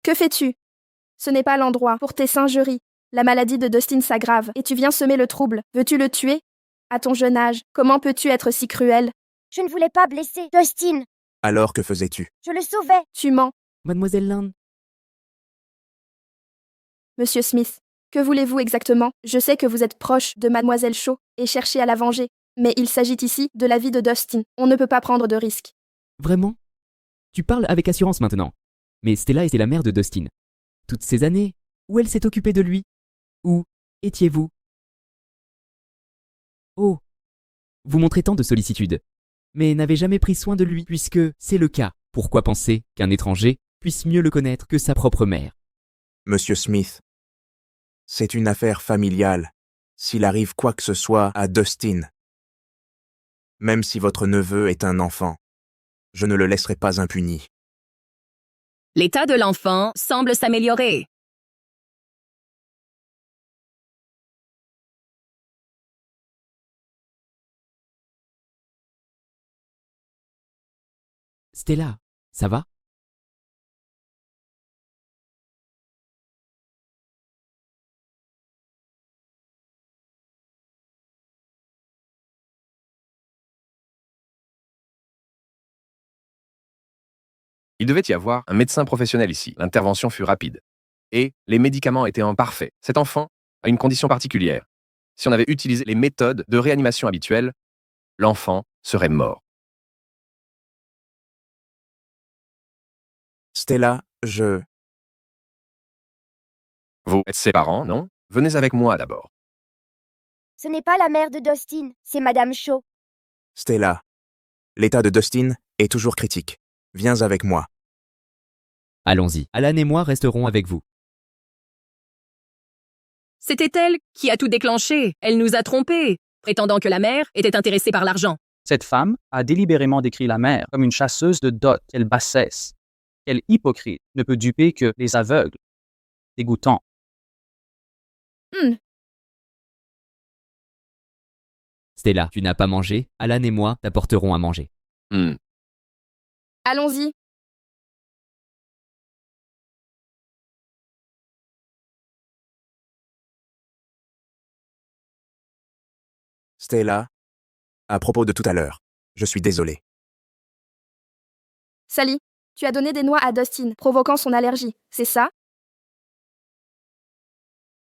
Que fais-tu? Ce n'est pas l'endroit pour tes singeries. La maladie de Dustin s'aggrave et tu viens semer le trouble. Veux-tu le tuer? À ton jeune âge, comment peux-tu être si cruel? Je ne voulais pas blesser Dustin. Alors que faisais-tu? Je le sauvais. Tu mens. Mademoiselle Linde. Monsieur Smith, que voulez-vous exactement? Je sais que vous êtes proche de Mademoiselle Shaw et cherchez à la venger, mais il s'agit ici de la vie de Dustin. On ne peut pas prendre de risques. Vraiment? Tu parles avec assurance maintenant. Mais Stella était la mère de Dustin. Toutes ces années, où elle s'est occupée de lui? Où étiez-vous? Oh, vous montrez tant de sollicitude, mais n'avez jamais pris soin de lui puisque c'est le cas. Pourquoi penser qu'un étranger puisse mieux le connaître que sa propre mère? Monsieur Smith, c'est une affaire familiale. S'il arrive quoi que ce soit à Dustin, même si votre neveu est un enfant, je ne le laisserai pas impuni. L'état de l'enfant semble s'améliorer. Stella, ça va? Il devait y avoir un médecin professionnel ici. L'intervention fut rapide. Et les médicaments étaient en parfait. Cet enfant a une condition particulière. Si on avait utilisé les méthodes de réanimation habituelles, l'enfant serait mort. Stella, Vous êtes ses parents, non? Venez avec moi d'abord. Ce n'est pas la mère de Dustin, c'est Madame Shaw. Stella, l'état de Dustin est toujours critique. Viens avec moi. Allons-y. Alan et moi resterons avec vous. C'était elle qui a tout déclenché. Elle nous a trompés, prétendant que la mère était intéressée par l'argent. Cette femme a délibérément décrit la mère comme une chasseuse de dot. Quelle bassesse! Quel hypocrite ne peut duper que les aveugles? Dégoûtant. Stella, tu n'as pas mangé. Alan et moi t'apporterons à manger. Allons-y. Stella, à propos de tout à l'heure, je suis désolé. Sally, tu as donné des noix à Dustin, provoquant son allergie, c'est ça?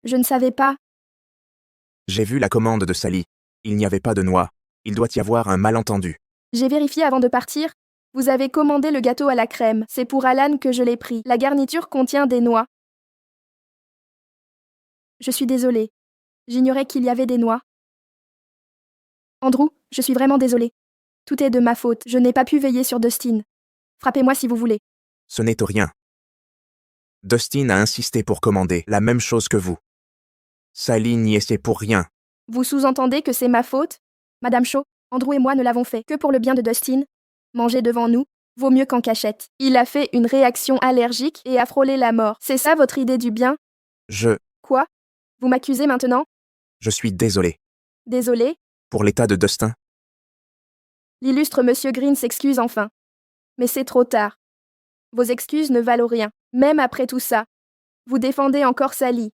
Je ne savais pas. J'ai vu la commande de Sally. Il n'y avait pas de noix. Il doit y avoir un malentendu. J'ai vérifié avant de partir. Vous avez commandé le gâteau à la crème. C'est pour Alan que je l'ai pris. La garniture contient des noix. Je suis désolée. J'ignorais qu'il y avait des noix. Andrew, je suis vraiment désolée. Tout est de ma faute. Je n'ai pas pu veiller sur Dustin. Frappez-moi si vous voulez. Ce n'est rien. Dustin a insisté pour commander la même chose que vous. Sally n'y essaie pour rien. Vous sous-entendez que c'est ma faute? Madame Shaw, Andrew et moi ne l'avons fait que pour le bien de Dustin. Manger devant nous vaut mieux qu'en cachette. Il a fait une réaction allergique et a frôlé la mort. C'est ça votre idée du bien? Quoi? Vous m'accusez maintenant? Je suis désolé. Désolé? Pour l'état de Dustin. L'illustre Monsieur Green s'excuse enfin. Mais c'est trop tard. Vos excuses ne valent rien. Même après tout ça. Vous défendez encore Sally.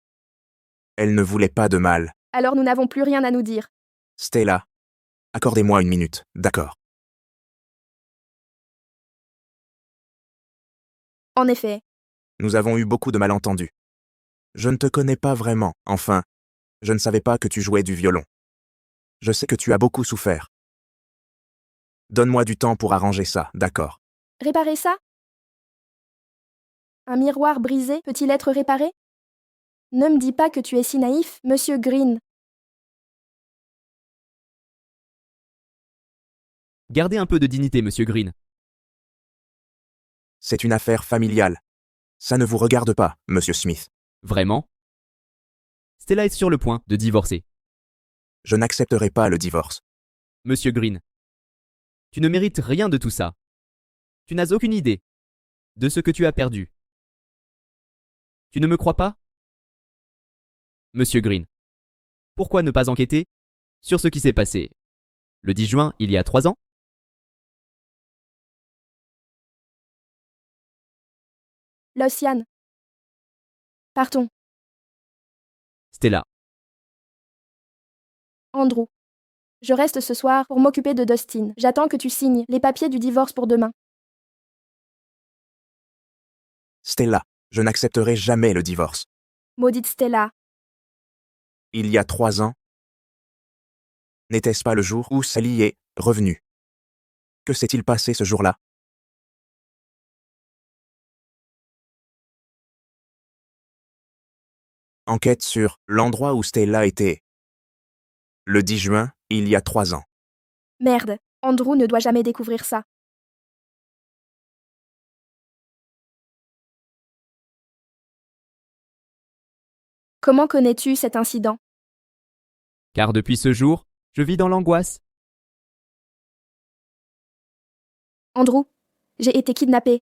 Elle ne voulait pas de mal. Alors nous n'avons plus rien à nous dire. Stella, accordez-moi une minute, d'accord? En effet. Nous avons eu beaucoup de malentendus. Je ne te connais pas vraiment, enfin. Je ne savais pas que tu jouais du violon. Je sais que tu as beaucoup souffert. Donne-moi du temps pour arranger ça, d'accord? Réparer ça? Un miroir brisé peut-il être réparé? Ne me dis pas que tu es si naïf, Monsieur Green. Gardez un peu de dignité, monsieur Green. C'est une affaire familiale. Ça ne vous regarde pas, monsieur Smith. Vraiment? Stella est sur le point de divorcer. Je n'accepterai pas le divorce. Monsieur Green, tu ne mérites rien de tout ça. Tu n'as aucune idée de ce que tu as perdu. Tu ne me crois pas? Monsieur Green, pourquoi ne pas enquêter sur ce qui s'est passé le 10 juin il y a 3 ans? L'Océane. Partons. Stella, Andrew. Je reste ce soir pour m'occuper de Dustin. J'attends que tu signes les papiers du divorce pour demain. Stella, je n'accepterai jamais le divorce. Maudite Stella. Il y a 3 ans, n'était-ce pas le jour où Sally est revenue? Que s'est-il passé ce jour-là? Enquête sur l'endroit où Stella était. Le 10 juin, il y a 3 ans. Merde, Andrew ne doit jamais découvrir ça. Comment connais-tu cet incident? car depuis ce jour, je vis dans l'angoisse. Andrew, j'ai été kidnappée.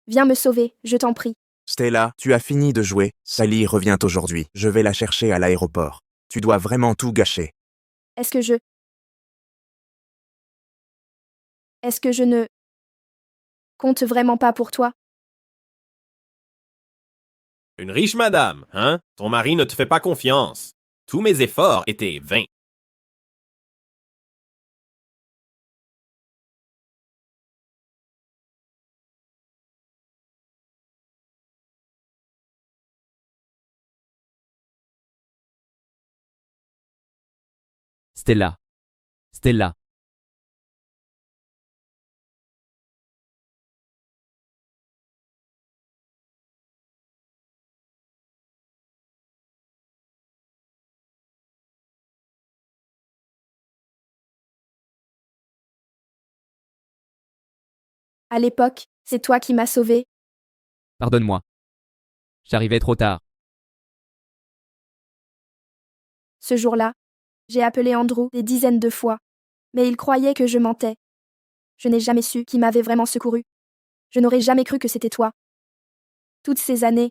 Viens me sauver, je t'en prie. Stella, tu as fini de jouer. Sally revient aujourd'hui. Je vais la chercher à l'aéroport. Tu dois vraiment tout gâcher. Est-ce que je ne compte vraiment pas pour toi? Une riche madame, hein? Ton mari ne te fait pas confiance. Tous mes efforts étaient vains. Stella. Stella. À l'époque, c'est toi qui m'as sauvée. Pardonne-moi. J'arrivais trop tard. Ce jour-là, j'ai appelé Andrew des dizaines de fois, mais il croyait que je mentais. Je n'ai jamais su qui m'avait vraiment secouru. Je n'aurais jamais cru que c'était toi. Toutes ces années,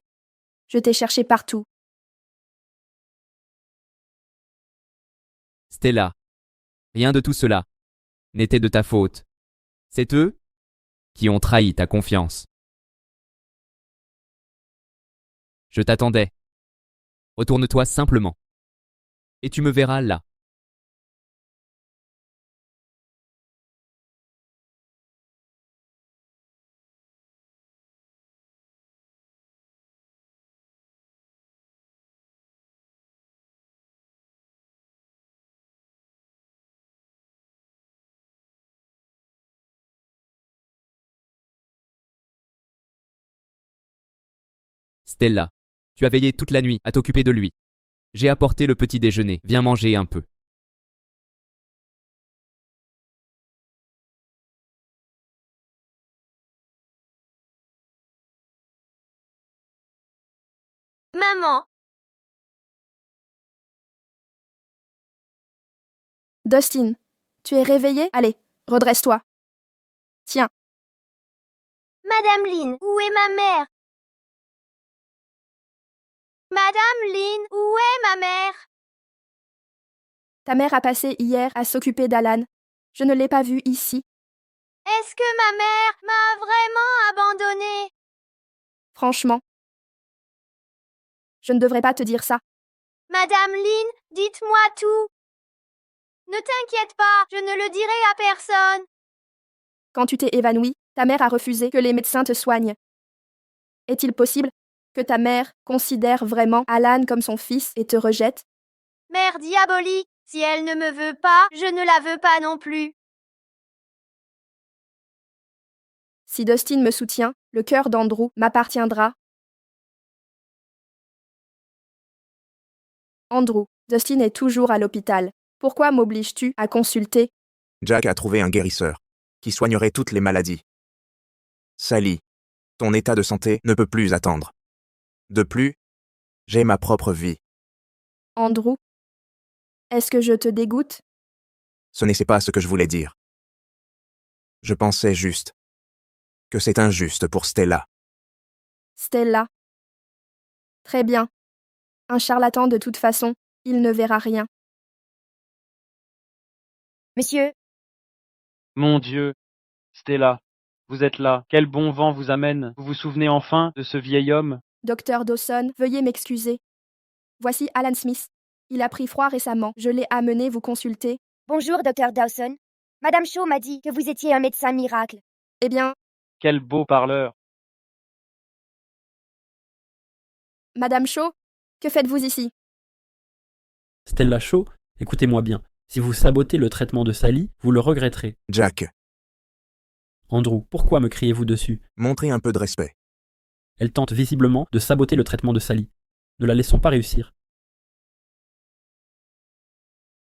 je t'ai cherché partout. Stella. Rien de tout cela n'était de ta faute. C'est eux qui ont trahi ta confiance. Je t'attendais. Retourne-toi simplement. Et tu me verras là. Stella, tu as veillé toute la nuit à t'occuper de lui. J'ai apporté le petit déjeuner, viens manger un peu. Maman, Dustin, tu es réveillé? Allez, redresse-toi. Tiens, Madame Lynn, où est ma mère? Madame Lynn, où est ma mère? ta mère a passé hier à s'occuper d'Alan. Je ne l'ai pas vue ici. Est-ce que ma mère m'a vraiment abandonnée? Franchement, je ne devrais pas te dire ça. Madame Lynn, dites-moi tout. Ne t'inquiète pas, je ne le dirai à personne. Quand tu t'es évanoui, ta mère a refusé que les médecins te soignent. Est-il possible que ta mère considère vraiment Alan comme son fils et te rejette? Mère diabolique, si elle ne me veut pas, je ne la veux pas non plus. Si Dustin me soutient, le cœur d'Andrew m'appartiendra. Andrew, Dustin est toujours à l'hôpital. Pourquoi m'obliges-tu à consulter? Jack a trouvé un guérisseur qui soignerait toutes les maladies. Sally, ton état de santé ne peut plus attendre. De plus, j'ai ma propre vie. Andrew, est-ce que je te dégoûte? Ce n'est pas ce que je voulais dire. Je pensais juste que c'est injuste pour Stella. Stella. Très bien. Un charlatan de toute façon, il ne verra rien. Monsieur, Mon Dieu, Stella, vous êtes là. Quel bon vent vous amène. Vous vous souvenez enfin de ce vieil homme? Docteur Dawson, veuillez m'excuser. Voici Alan Smith. Il a pris froid récemment. Je l'ai amené vous consulter. bonjour, Dr. Dawson. Madame Shaw m'a dit que vous étiez un médecin miracle. Eh bien, Quel beau parleur. Madame Shaw, que faites-vous ici? Stella Shaw, écoutez-moi bien. Si vous sabotez le traitement de Sally, vous le regretterez. Jack, Andrew, pourquoi me criez-vous dessus? montrez un peu de respect. Elle tente visiblement de saboter le traitement de Sally. Ne la laissons pas réussir.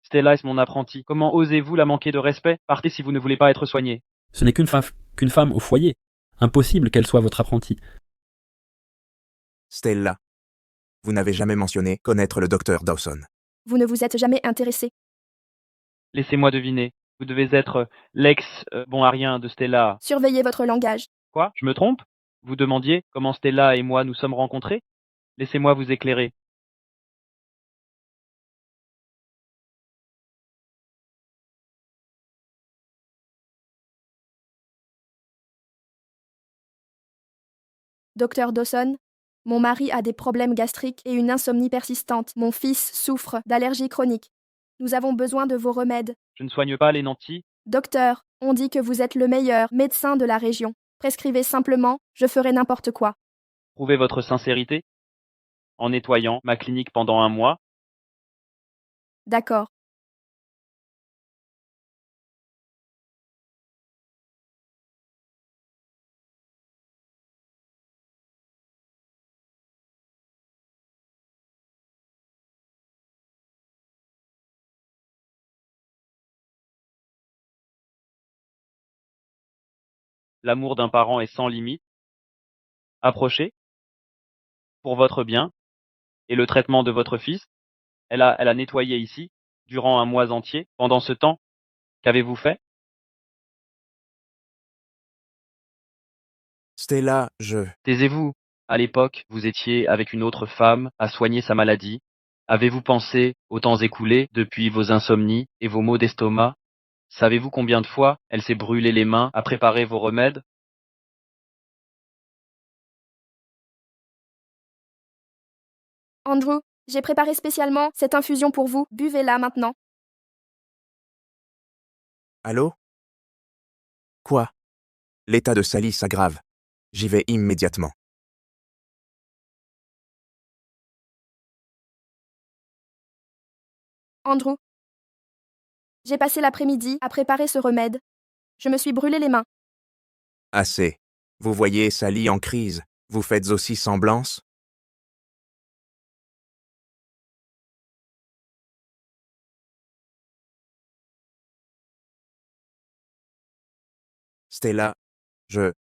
Stella est mon apprentie. Comment osez-vous la manquer de respect? Partez si vous ne voulez pas être soigné. Ce n'est qu'une femme au foyer. Impossible qu'elle soit votre apprentie. Stella, vous n'avez jamais mentionné connaître le docteur Dawson. Vous ne vous êtes jamais intéressé. Laissez-moi deviner. Vous devez être l'ex-bon-arien de Stella. Surveillez votre langage. Quoi? Je me trompe? Vous demandiez comment Stella et moi nous sommes rencontrés? Laissez-moi vous éclairer. Docteur Dawson, mon mari a des problèmes gastriques et une insomnie persistante. Mon fils souffre d'allergies chroniques. Nous avons besoin de vos remèdes. Je ne soigne pas les nantis. Docteur, on dit que vous êtes le meilleur médecin de la région. Prescrivez simplement, je ferai n'importe quoi. Prouvez votre sincérité en nettoyant ma clinique pendant 1 mois. D'accord. L'amour d'un parent est sans limite. Approchez pour votre bien et le traitement de votre fils. Elle a nettoyé ici durant 1 mois entier. Pendant ce temps, qu'avez-vous fait? Stella, Taisez-vous. À l'époque, vous étiez avec une autre femme à soigner sa maladie. Avez-vous pensé aux temps écoulés depuis vos insomnies et vos maux d'estomac? Savez-vous combien de fois elle s'est brûlé les mains à préparer vos remèdes? Andrew, j'ai préparé spécialement cette infusion pour vous. Buvez-la maintenant. Allô? Quoi? L'état de Sally s'aggrave. J'y vais immédiatement. Andrew, j'ai passé l'après-midi à préparer ce remède. Je me suis brûlé les mains. Assez. Vous voyez Sally en crise. Vous faites aussi semblance? Stella, je...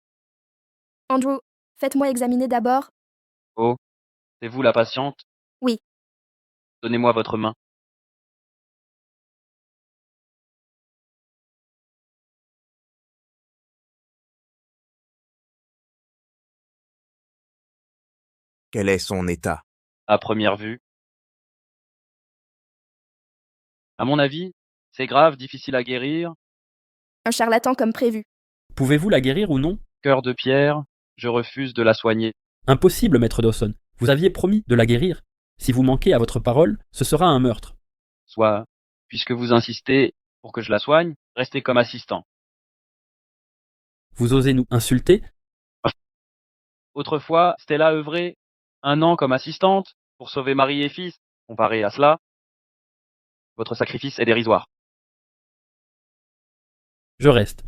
Andrew, faites-moi examiner d'abord. Oh, c'est vous la patiente? Oui. Donnez-moi votre main. Quel est son état? À première vue. À mon avis, c'est grave, difficile à guérir. Un charlatan comme prévu. Pouvez-vous la guérir ou non? Cœur de pierre, je refuse de la soigner. Impossible, maître Dawson. Vous aviez promis de la guérir. Si vous manquez à votre parole, ce sera un meurtre. Soit, puisque vous insistez pour que je la soigne, restez comme assistant. Vous osez nous insulter? Autrefois, Stella œuvrait 1 an comme assistante pour sauver mari et fils. Comparé à cela, votre sacrifice est dérisoire. Je reste.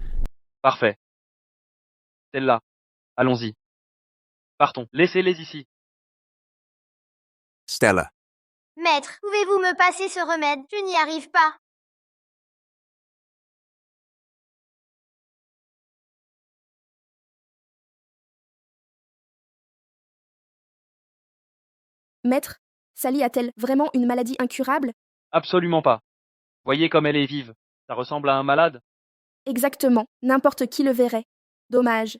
Parfait. Stella, allons-y. Partons, laissez-les ici. Stella, Maître, pouvez-vous me passer ce remède? Je n'y arrive pas. Maître, Sally a-t-elle vraiment une maladie incurable? Absolument pas. Voyez comme elle est vive. Ça ressemble à un malade. Exactement, n'importe qui le verrait. Dommage.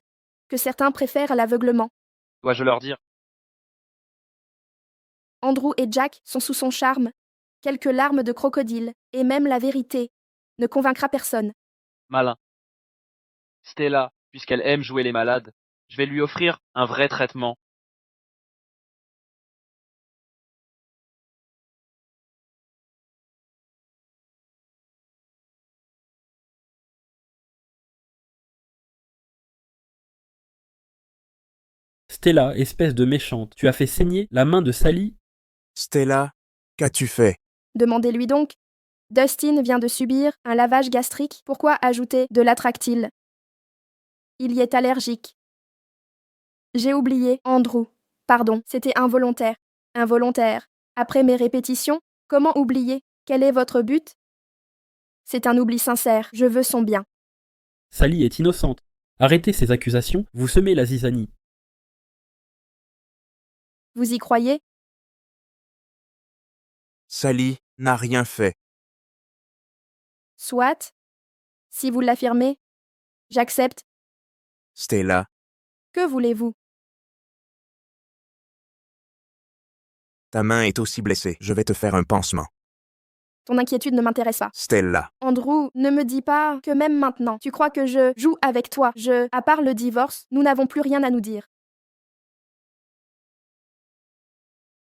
Que certains préfèrent l'aveuglement. Dois-je leur dire? Andrew et Jack sont sous son charme. Quelques larmes de crocodile, et même la vérité, ne convaincra personne. Malin. Stella, puisqu'elle aime jouer les malades, je vais lui offrir un vrai traitement. Stella, espèce de méchante, tu as fait saigner la main de Sally? Stella, qu'as-tu fait? Demandez-lui donc. Dustin vient de subir un lavage gastrique, pourquoi ajouter de l'Atractyle? Il y est allergique. J'ai oublié, Andrew. Pardon, c'était involontaire. Involontaire. Après mes répétitions, comment oublier? Quel est votre but? C'est un oubli sincère, je veux son bien. Sally est innocente. Arrêtez ces accusations, vous semez la zizanie. Vous y croyez? Sally n'a rien fait. Soit. Si vous l'affirmez, j'accepte. Stella, Que voulez-vous? ta main est aussi blessée. Je vais te faire un pansement. Ton inquiétude ne m'intéresse pas. Stella, Andrew, ne me dis pas que même maintenant, tu crois que je joue avec toi. À part le divorce, nous n'avons plus rien à nous dire.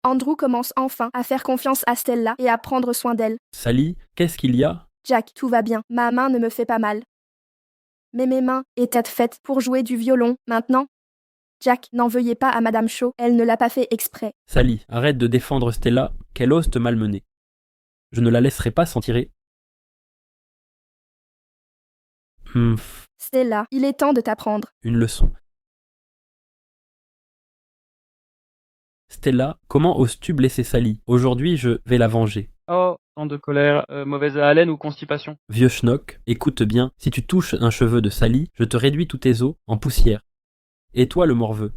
Andrew commence enfin à faire confiance à Stella et à prendre soin d'elle. Sally, qu'est-ce qu'il y a? Jack, tout va bien. Ma main ne me fait pas mal. Mais mes mains étaient faites pour jouer du violon, maintenant. Jack, n'en veuillez pas à Madame Shaw, elle ne l'a pas fait exprès. Sally, arrête de défendre Stella, qu'elle ose te malmener. Je ne la laisserai pas s'en tirer. Stella, il est temps de t'apprendre. Une leçon. Stella, comment oses-tu blesser Sally? Aujourd'hui, je vais la venger. Oh, tant de colère, mauvaise haleine ou constipation? Vieux schnock, écoute bien, si tu touches un cheveu de Sally, je te réduis tous tes os en poussière. Et toi, le morveux?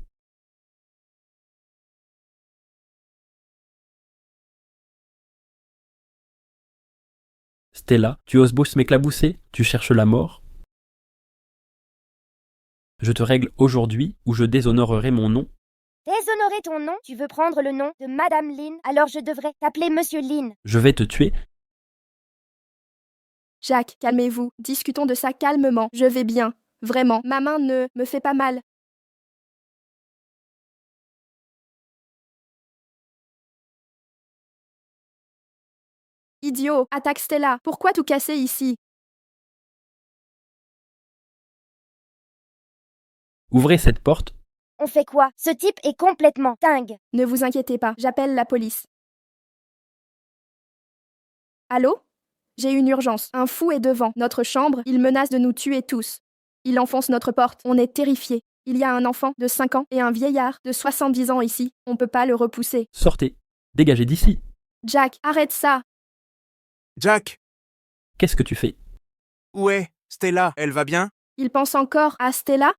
Stella, tu oses bouche m'éclabousser? Tu cherches la mort? Je te règle aujourd'hui ou je déshonorerai mon nom. Déshonorer ton nom? Tu veux prendre le nom de Madame Lynn? Alors je devrais t'appeler Monsieur Lynn. Je vais te tuer. Jack, calmez-vous, discutons de ça calmement. Je vais bien. Vraiment, ma main ne me fait pas mal. Idiot, attaque Stella. Pourquoi tout casser ici? Ouvrez cette porte. On fait quoi? Ce type est complètement dingue. Ne vous inquiétez pas, j'appelle la police. Allô? J'ai une urgence. Un fou est devant notre chambre, il menace de nous tuer tous. Il enfonce notre porte, on est terrifiés. Il y a un enfant de 5 ans et un vieillard de 70 ans ici. On peut pas le repousser. Sortez. Dégagez d'ici. Jack, arrête ça. Jack, Qu'est-ce que tu fais? où est Stella? Elle va bien? Il pense encore à Stella?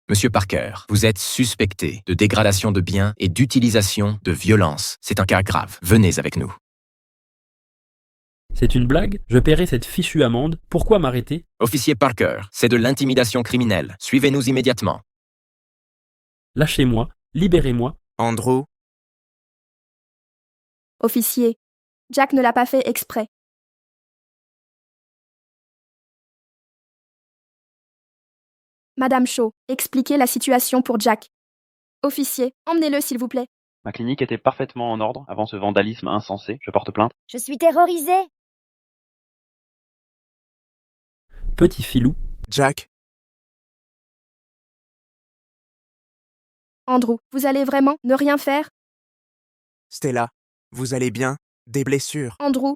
Monsieur Parker, vous êtes suspecté de dégradation de biens et d'utilisation de violence. C'est un cas grave. Venez avec nous. C'est une blague? Je paierai cette fichue amende. Pourquoi m'arrêter? Officier Parker, c'est de l'intimidation criminelle. Suivez-nous immédiatement. Lâchez-moi, libérez-moi. Andrew? Officier, Jack ne l'a pas fait exprès. Madame Shaw, expliquez la situation pour Jack. Officier, emmenez-le s'il vous plaît. Ma clinique était parfaitement en ordre avant ce vandalisme insensé. Je porte plainte. Je suis terrorisée. Petit filou. Jack? Andrew, vous allez vraiment ne rien faire? Stella, vous allez bien? Des blessures? Andrew,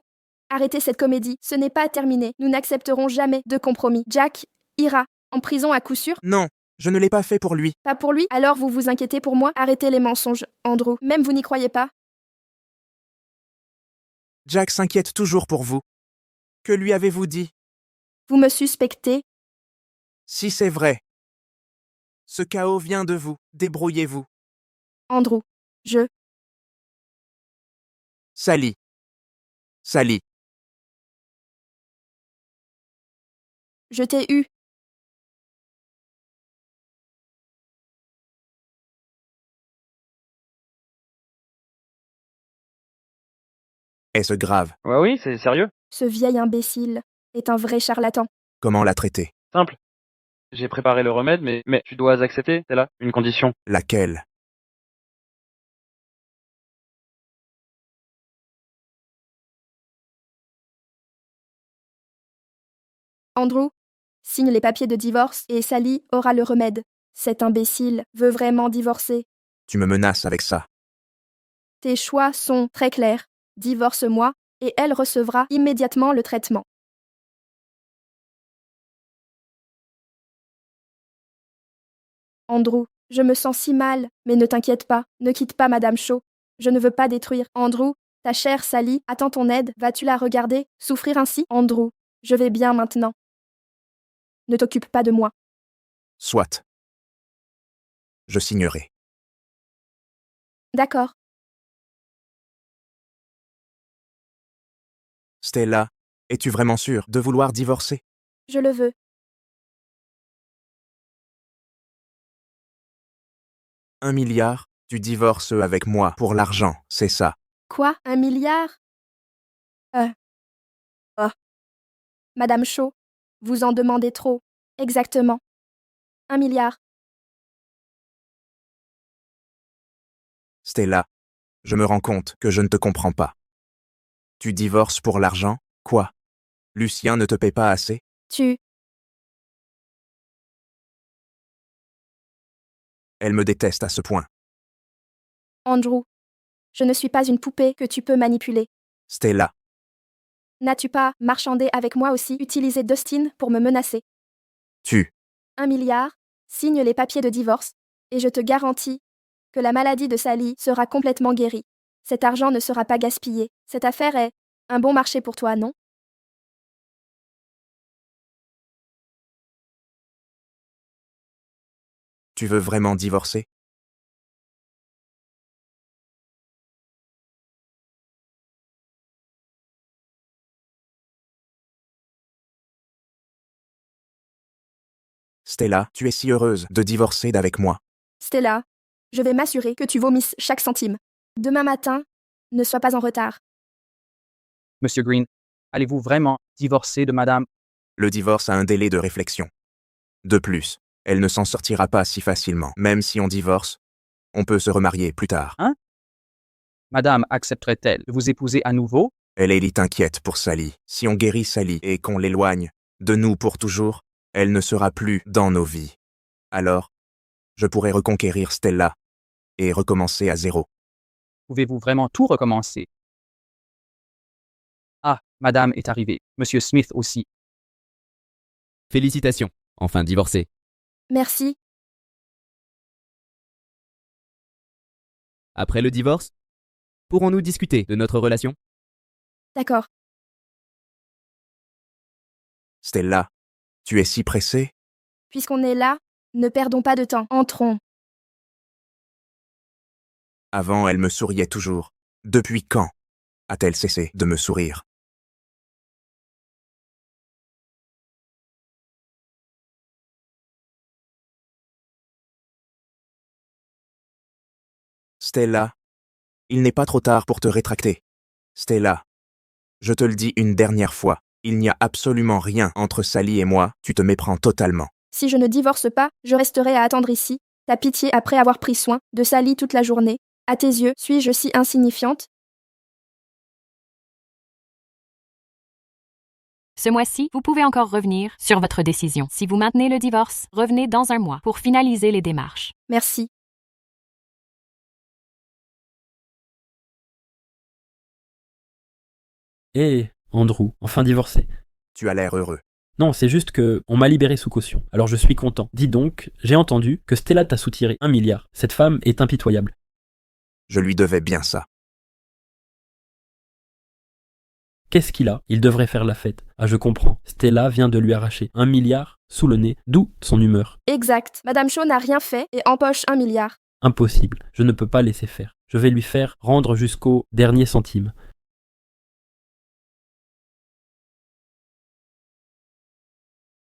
arrêtez cette comédie, ce n'est pas terminé. Nous n'accepterons jamais de compromis. Jack ira en prison à coup sûr? Non, je ne l'ai pas fait pour lui. Pas pour lui? Alors vous vous inquiétez pour moi? Arrêtez les mensonges, Andrew. Même vous n'y croyez pas? Jack s'inquiète toujours pour vous. Que lui avez-vous dit? Vous me suspectez? Si c'est vrai. Ce chaos vient de vous. Débrouillez-vous. Andrew, Sally. Sally. Je t'ai eu. Est-ce grave? Ouais, oui, c'est sérieux. Ce vieil imbécile est un vrai charlatan. Comment la traiter? Simple. J'ai préparé le remède, mais tu dois accepter, c'est là, une condition. Laquelle? Andrew, signe les papiers de divorce et Sally aura le remède. Cet imbécile veut vraiment divorcer. Tu me menaces avec ça. Tes choix sont très clairs. Divorce-moi et elle recevra immédiatement le traitement. Andrew, je me sens si mal, mais ne t'inquiète pas, ne quitte pas Madame Shaw. Je ne veux pas détruire. Andrew, ta chère Sally attend ton aide. Vas-tu la regarder souffrir ainsi? Andrew, je vais bien maintenant. Ne t'occupe pas de moi. Soit. Je signerai. D'accord. Stella, es-tu vraiment sûre de vouloir divorcer? Je le veux. 1 milliard? Tu divorces avec moi pour l'argent, c'est ça? Quoi? 1 milliard? Oh. Madame Shaw, vous en demandez trop. Exactement. 1 milliard. Stella, je me rends compte que je ne te comprends pas. Tu divorces pour l'argent? Quoi? Lucien ne te paie pas assez? Elle me déteste à ce point. Andrew, je ne suis pas une poupée que tu peux manipuler. Stella, N'as-tu pas marchandé avec moi aussi, utilisé Dustin pour me menacer? 1 milliard, signe les papiers de divorce, et je te garantis que la maladie de Sally sera complètement guérie. Cet argent ne sera pas gaspillé. Cette affaire est un bon marché pour toi, non? tu veux vraiment divorcer? Stella, tu es si heureuse de divorcer d'avec moi. Stella, je vais m'assurer que tu vomisses chaque centime. Demain matin, ne sois pas en retard. Monsieur Green, allez-vous vraiment divorcer de madame? Le divorce a un délai de réflexion. De plus, elle ne s'en sortira pas si facilement. Même si on divorce, on peut se remarier plus tard. Hein? Madame accepterait-elle de vous épouser à nouveau? Elle est inquiète pour Sally. Si on guérit Sally et qu'on l'éloigne de nous pour toujours, elle ne sera plus dans nos vies. Alors, je pourrais reconquérir Stella et recommencer à zéro. Pouvez-vous vraiment tout recommencer? Ah, madame est arrivée. Monsieur Smith aussi. Félicitations, enfin divorcé. Merci. Après le divorce, pourrons-nous discuter de notre relation? D'accord. Stella, Tu es si pressé? Puisqu'on est là, ne perdons pas de temps. Entrons. Avant, elle me souriait toujours. Depuis quand a-t-elle cessé de me sourire? Stella, il n'est pas trop tard pour te rétracter. Stella, je te le dis une dernière fois, il n'y a absolument rien entre Sally et moi, tu te méprends totalement. Si je ne divorce pas, je resterai à attendre ici, ta pitié après avoir pris soin de Sally toute la journée. À tes yeux, suis-je si insignifiante? Ce mois-ci, vous pouvez encore revenir sur votre décision. Si vous maintenez le divorce, revenez dans un mois pour finaliser les démarches. Merci. Hé, Andrew, enfin divorcé. Tu as l'air heureux. Non, c'est juste que on m'a libéré sous caution. Alors je suis content. Dis donc, j'ai entendu que Stella t'a soutiré 1 milliard. Cette femme est impitoyable. Je lui devais bien ça. Qu'est-ce qu'il a? Il devrait faire la fête. Ah, je comprends. Stella vient de lui arracher 1 milliard sous le nez, d'où son humeur. Exact. Madame Shaw n'a rien fait et empoche 1 milliard. Impossible. Je ne peux pas laisser faire. Je vais lui faire rendre jusqu'au dernier centime.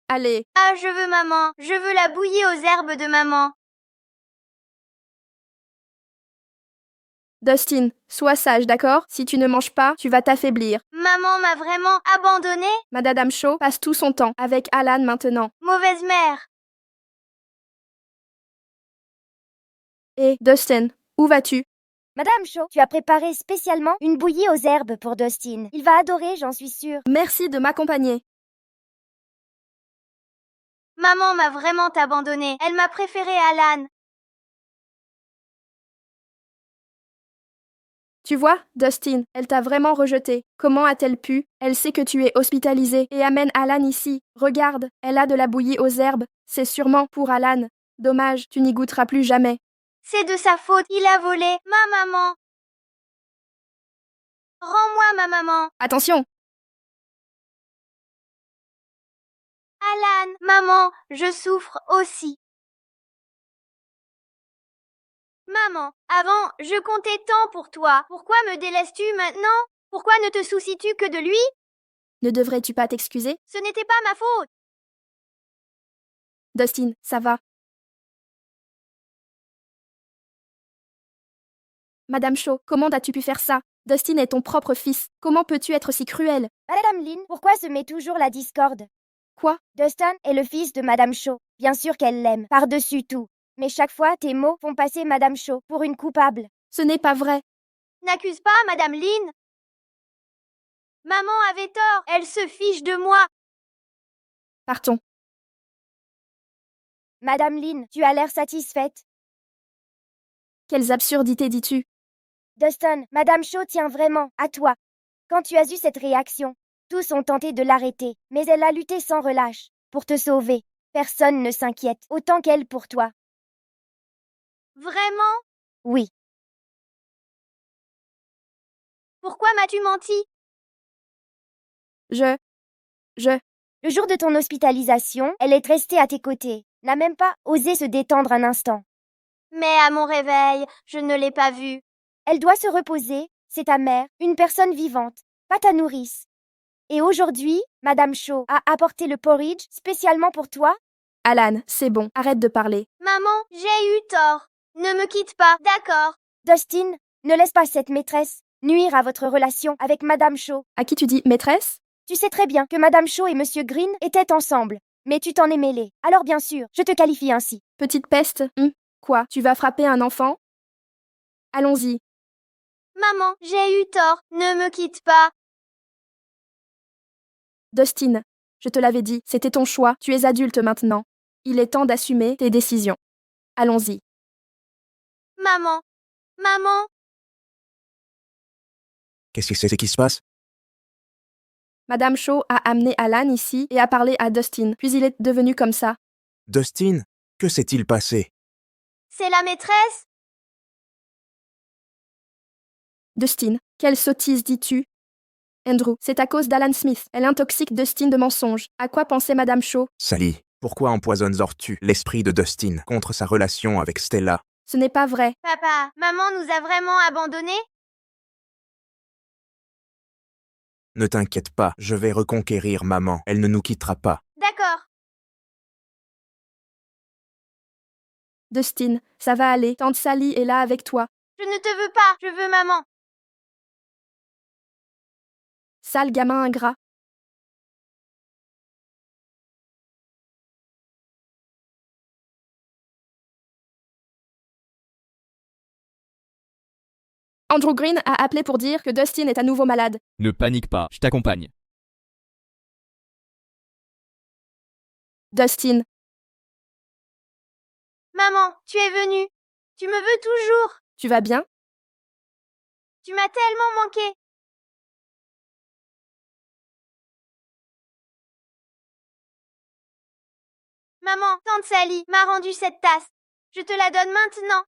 Allez. Ah, je veux maman. Je veux la bouillie aux herbes de maman. Dustin, sois sage, d'accord? Si tu ne manges pas, tu vas t'affaiblir. Maman m'a vraiment abandonnée? Madame Shaw passe tout son temps avec Alan maintenant. Mauvaise mère. Et Dustin, où vas-tu? Madame Shaw, tu as préparé spécialement une bouillie aux herbes pour Dustin. Il va adorer, j'en suis sûre. Merci de m'accompagner. Maman m'a vraiment abandonnée. Elle m'a préféré Alan. Tu vois, Dustin, elle t'a vraiment rejeté. Comment a-t-elle pu? Elle sait que tu es hospitalisé et amène Alan ici. Regarde, elle a de la bouillie aux herbes. C'est sûrement pour Alan. Dommage, tu n'y goûteras plus jamais. C'est de sa faute. Il a volé ma maman. Rends-moi ma maman. Attention! Alan, maman, je souffre aussi. Maman, avant, je comptais tant pour toi. Pourquoi me délaisses-tu maintenant? Pourquoi ne te soucies-tu que de lui? Ne devrais-tu pas t'excuser? Ce n'était pas ma faute. Dustin, ça va. Madame Shaw, comment as-tu pu faire ça? Dustin est ton propre fils. Comment peux-tu être si cruelle? Madame Lynn, pourquoi se met toujours la discorde? Quoi? Dustin est le fils de Madame Shaw. Bien sûr qu'elle l'aime, par-dessus tout. Mais chaque fois, tes mots font passer Madame Shaw pour une coupable. Ce n'est pas vrai. N'accuse pas Madame Lynn. Maman avait tort. Elle se fiche de moi. Partons. Madame Lynn, tu as l'air satisfaite. Quelles absurdités dis-tu? Dustin, Madame Shaw tient vraiment à toi. Quand tu as eu cette réaction, tous ont tenté de l'arrêter, mais elle a lutté sans relâche pour te sauver. Personne ne s'inquiète autant qu'elle pour toi. Vraiment? Oui. Pourquoi m'as-tu menti? Le jour de ton hospitalisation, elle est restée à tes côtés, n'a même pas osé se détendre un instant. Mais à mon réveil, je ne l'ai pas vue. Elle doit se reposer, c'est ta mère, une personne vivante, pas ta nourrice. Et aujourd'hui, Madame Shaw a apporté le porridge spécialement pour toi. Alan, c'est bon, arrête de parler. Maman, j'ai eu tort. Ne me quitte pas, d'accord? Dustin, ne laisse pas cette maîtresse nuire à votre relation avec Madame Shaw. À qui tu dis maîtresse? Tu sais très bien que Madame Shaw et Monsieur Green étaient ensemble, mais tu t'en es mêlé. Alors bien sûr, je te qualifie ainsi. Petite peste, Quoi, tu vas frapper un enfant? Allons-y. Maman, j'ai eu tort. Ne me quitte pas. Dustin, je te l'avais dit, c'était ton choix, tu es adulte maintenant. Il est temps d'assumer tes décisions. Allons-y. Maman. Maman. Qu'est-ce que c'est qui se passe? Madame Shaw a amené Alan ici et a parlé à Dustin, puis il est devenu comme ça. Dustin, que s'est-il passé? C'est la maîtresse? Dustin, quelle sottise dis-tu? Andrew, c'est à cause d'Alan Smith. Elle intoxique Dustin de mensonges. À quoi pensait Madame Shaw? Sally, pourquoi empoisonnes-tu l'esprit de Dustin contre sa relation avec Stella? Ce n'est pas vrai. Papa, maman nous a vraiment abandonnés? Ne t'inquiète pas, je vais reconquérir maman. Elle ne nous quittera pas. D'accord. Dustin, ça va aller. Tante Sally est là avec toi. Je ne te veux pas, je veux maman. Sale gamin ingrat. Andrew Green a appelé pour dire que Dustin est à nouveau malade. Ne panique pas, je t'accompagne. Dustin, Maman, tu es venue. Tu me veux toujours. tu vas bien? Tu m'as tellement manqué. Maman, tante Sally m'a rendu cette tasse. Je te la donne maintenant.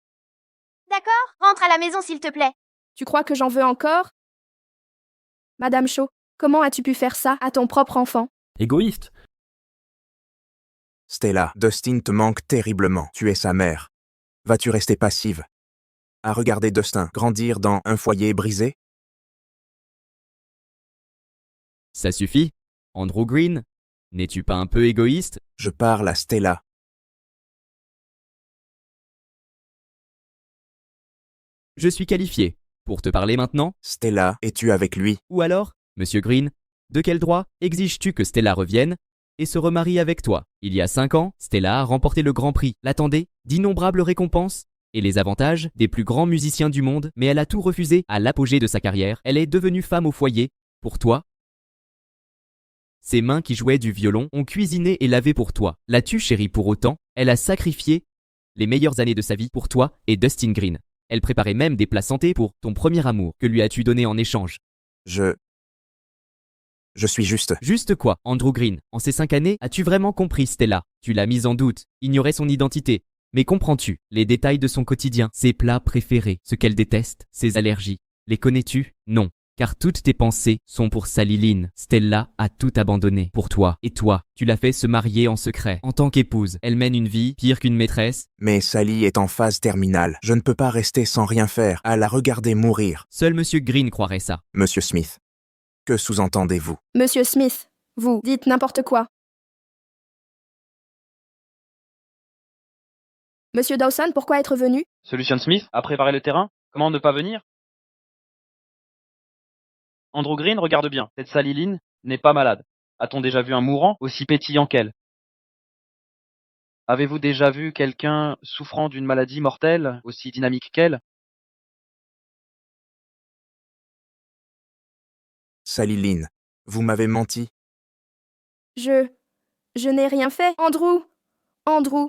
D'accord? Rentre à la maison s'il te plaît. Tu crois que j'en veux encore? Madame Shaw, comment as-tu pu faire ça à ton propre enfant? Égoïste. Stella, Dustin te manque terriblement. Tu es sa mère. Vas-tu rester passive à regarder Dustin grandir dans un foyer brisé? Ça suffit? Andrew Green? N'es-tu pas un peu égoïste? Je parle à Stella. Je suis qualifié. Pour te parler maintenant? Stella, es-tu avec lui? Ou alors, Monsieur Green, de quel droit exiges-tu que Stella revienne et se remarie avec toi? Il y a 5 ans, Stella a remporté le Grand Prix, l'attendait, d'innombrables récompenses et les avantages des plus grands musiciens du monde, mais elle a tout refusé à l'apogée de sa carrière. Elle est devenue femme au foyer, pour toi. Ses mains qui jouaient du violon ont cuisiné et lavé pour toi. L'as-tu chérie pour autant? Elle a sacrifié les meilleures années de sa vie pour toi et Dustin Green. Elle préparait même des plats santé pour ton premier amour. Que lui as-tu donné en échange? Je suis juste... Juste quoi, Andrew Green? En ces 5 années, as-tu vraiment compris Stella? Tu l'as mise en doute, ignorais son identité. Mais comprends-tu les détails de son quotidien? Ses plats préférés, ce qu'elle déteste, ses allergies. Les connais-tu? Non. Car toutes tes pensées sont pour Sally Lynn. Stella a tout abandonné pour toi. Et toi, tu l'as fait se marier en secret. En tant qu'épouse, elle mène une vie pire qu'une maîtresse. Mais Sally est en phase terminale. Je ne peux pas rester sans rien faire, à la regarder mourir. Seul Monsieur Green croirait ça. Monsieur Smith, que sous-entendez-vous? Monsieur Smith, vous dites n'importe quoi. Monsieur Dawson, pourquoi être venu? Solution Smith a préparé le terrain? Comment ne pas venir? Andrew Green, regarde bien. Cette Sally Lynn n'est pas malade. A-t-on déjà vu un mourant aussi pétillant qu'elle? Avez-vous déjà vu quelqu'un souffrant d'une maladie mortelle aussi dynamique qu'elle? Sally Lynn, vous m'avez menti. Je n'ai rien fait. Andrew,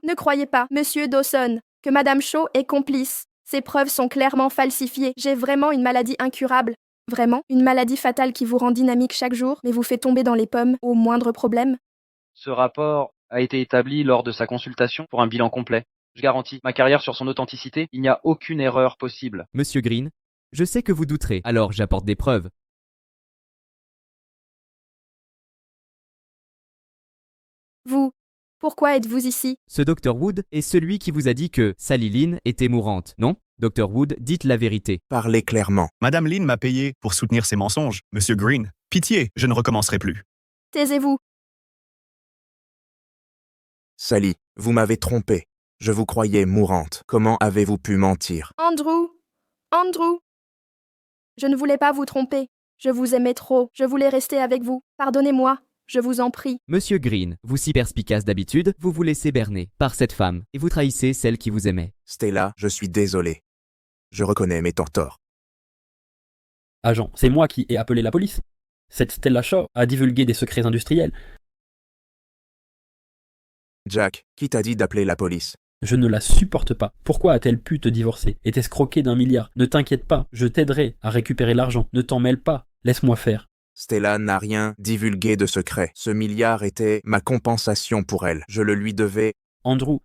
ne croyez pas, Monsieur Dawson, que Madame Shaw est complice. Ces preuves sont clairement falsifiées. J'ai vraiment une maladie incurable. Vraiment, une maladie fatale qui vous rend dynamique chaque jour, mais vous fait tomber dans les pommes au moindre problème. Ce rapport a été établi lors de sa consultation pour un bilan complet. Je garantis ma carrière sur son authenticité, il n'y a aucune erreur possible. Monsieur Green, je sais que vous douterez, alors j'apporte des preuves. Vous, pourquoi êtes-vous ici? Ce Dr. Wood est celui qui vous a dit que Sally Lynn était mourante, non? Dr. Wood, dites la vérité. Parlez clairement. Madame Lynn m'a payé pour soutenir ses mensonges. Monsieur Green, pitié, je ne recommencerai plus. Taisez-vous. Sally, vous m'avez trompé. Je vous croyais mourante. Comment avez-vous pu mentir? Andrew. Je ne voulais pas vous tromper. Je vous aimais trop. Je voulais rester avec vous. Pardonnez-moi. Je vous en prie. Monsieur Green, vous si perspicace d'habitude, vous vous laissez berner par cette femme et vous trahissez celle qui vous aimait. Stella, je suis désolé. Je reconnais mes torts. Agent, c'est moi qui ai appelé la police. Cette Stella Shaw a divulgué des secrets industriels. Jack, qui t'a dit d'appeler la police? Je ne la supporte pas. Pourquoi a-t-elle pu te divorcer et t'escroquer d'1 milliard? Ne t'inquiète pas, je t'aiderai à récupérer l'argent. Ne t'en mêle pas, laisse-moi faire. Stella n'a rien divulgué de secret. Ce milliard était ma compensation pour elle. Je le lui devais. Andrew.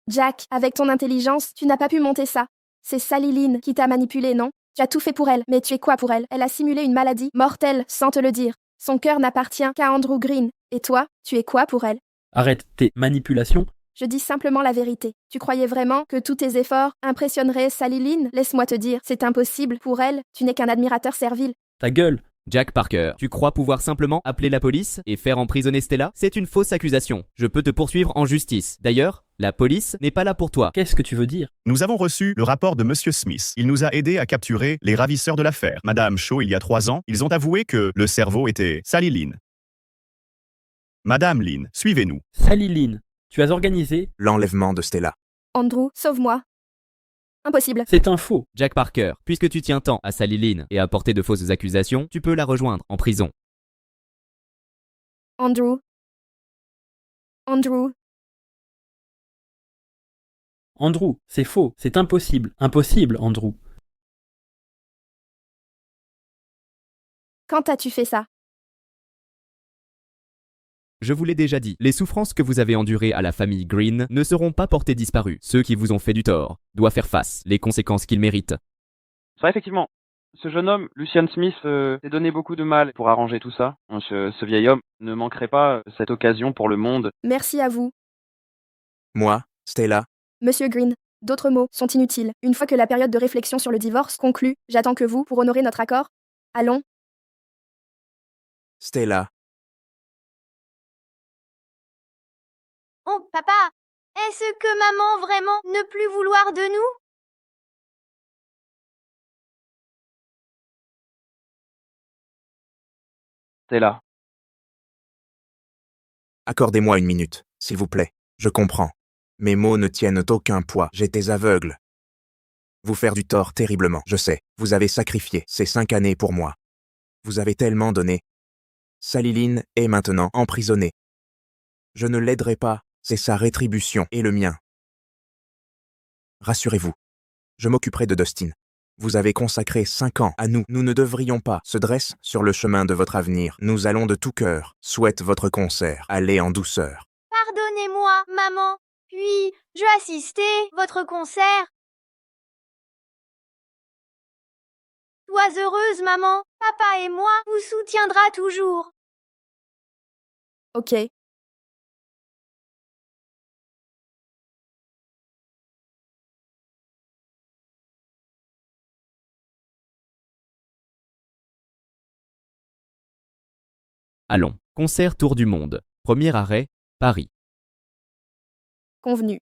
Jack, avec ton intelligence, tu n'as pas pu monter ça. C'est Sally Lynn qui t'a manipulé, non? Tu as tout fait pour elle, mais tu es quoi pour elle? Elle a simulé une maladie mortelle sans te le dire. Son cœur n'appartient qu'à Andrew Green. Et toi, tu es quoi pour elle? Arrête tes manipulations. Je dis simplement la vérité. Tu croyais vraiment que tous tes efforts impressionneraient Sally Lynn? Laisse-moi te dire, c'est impossible pour elle. Tu n'es qu'un admirateur servile. Ta gueule. Jack Parker, tu crois pouvoir simplement appeler la police et faire emprisonner Stella? C'est une fausse accusation. Je peux te poursuivre en justice. D'ailleurs, la police n'est pas là pour toi. Qu'est-ce que tu veux dire? Nous avons reçu le rapport de Monsieur Smith. Il nous a aidés à capturer les ravisseurs de l'affaire. Madame Shaw, il y a 3 ans, ils ont avoué que le cerveau était Sally Lynn. Madame Lynn, suivez-nous. Sally Lynn, tu as organisé l'enlèvement de Stella. Andrew, sauve-moi. Impossible. C'est un faux. Jack Parker, puisque tu tiens tant à Sally Lynn et à porter de fausses accusations, tu peux la rejoindre en prison. Andrew. Andrew. Andrew, c'est faux. C'est impossible. Impossible, Andrew. Quand as-tu fait ça? Je vous l'ai déjà dit, les souffrances que vous avez endurées à la famille Green ne seront pas portées disparues. Ceux qui vous ont fait du tort doivent faire face, les conséquences qu'ils méritent. Ça, effectivement. Ce jeune homme, Lucian Smith, s'est donné beaucoup de mal pour arranger tout ça. Ce vieil homme ne manquerait pas cette occasion pour le monde. Merci à vous. Moi, Stella. Monsieur Green, d'autres mots sont inutiles. Une fois que la période de réflexion sur le divorce conclue, j'attends que vous, pour honorer notre accord. Allons. Stella. Oh, papa, est-ce que maman vraiment ne plus vouloir de nous? Stella. Accordez-moi une minute, s'il vous plaît. Je comprends. Mes mots ne tiennent aucun poids. J'étais aveugle. Vous faire du tort terriblement, je sais. Vous avez sacrifié ces 5 années pour moi. Vous avez tellement donné. Sally Lynn est maintenant emprisonnée. Je ne l'aiderai pas. C'est sa rétribution et le mien. Rassurez-vous, je m'occuperai de Dustin. Vous avez consacré 5 ans à nous. Nous ne devrions pas se dresser sur le chemin de votre avenir. Nous allons de tout cœur. Souhaite votre concert. Allez en douceur. Pardonnez-moi, maman. Puis-je assister votre concert? Sois heureuse, maman. Papa et moi vous soutiendra toujours. Ok. Allons, concert tour du monde. Premier arrêt, Paris. Convenu.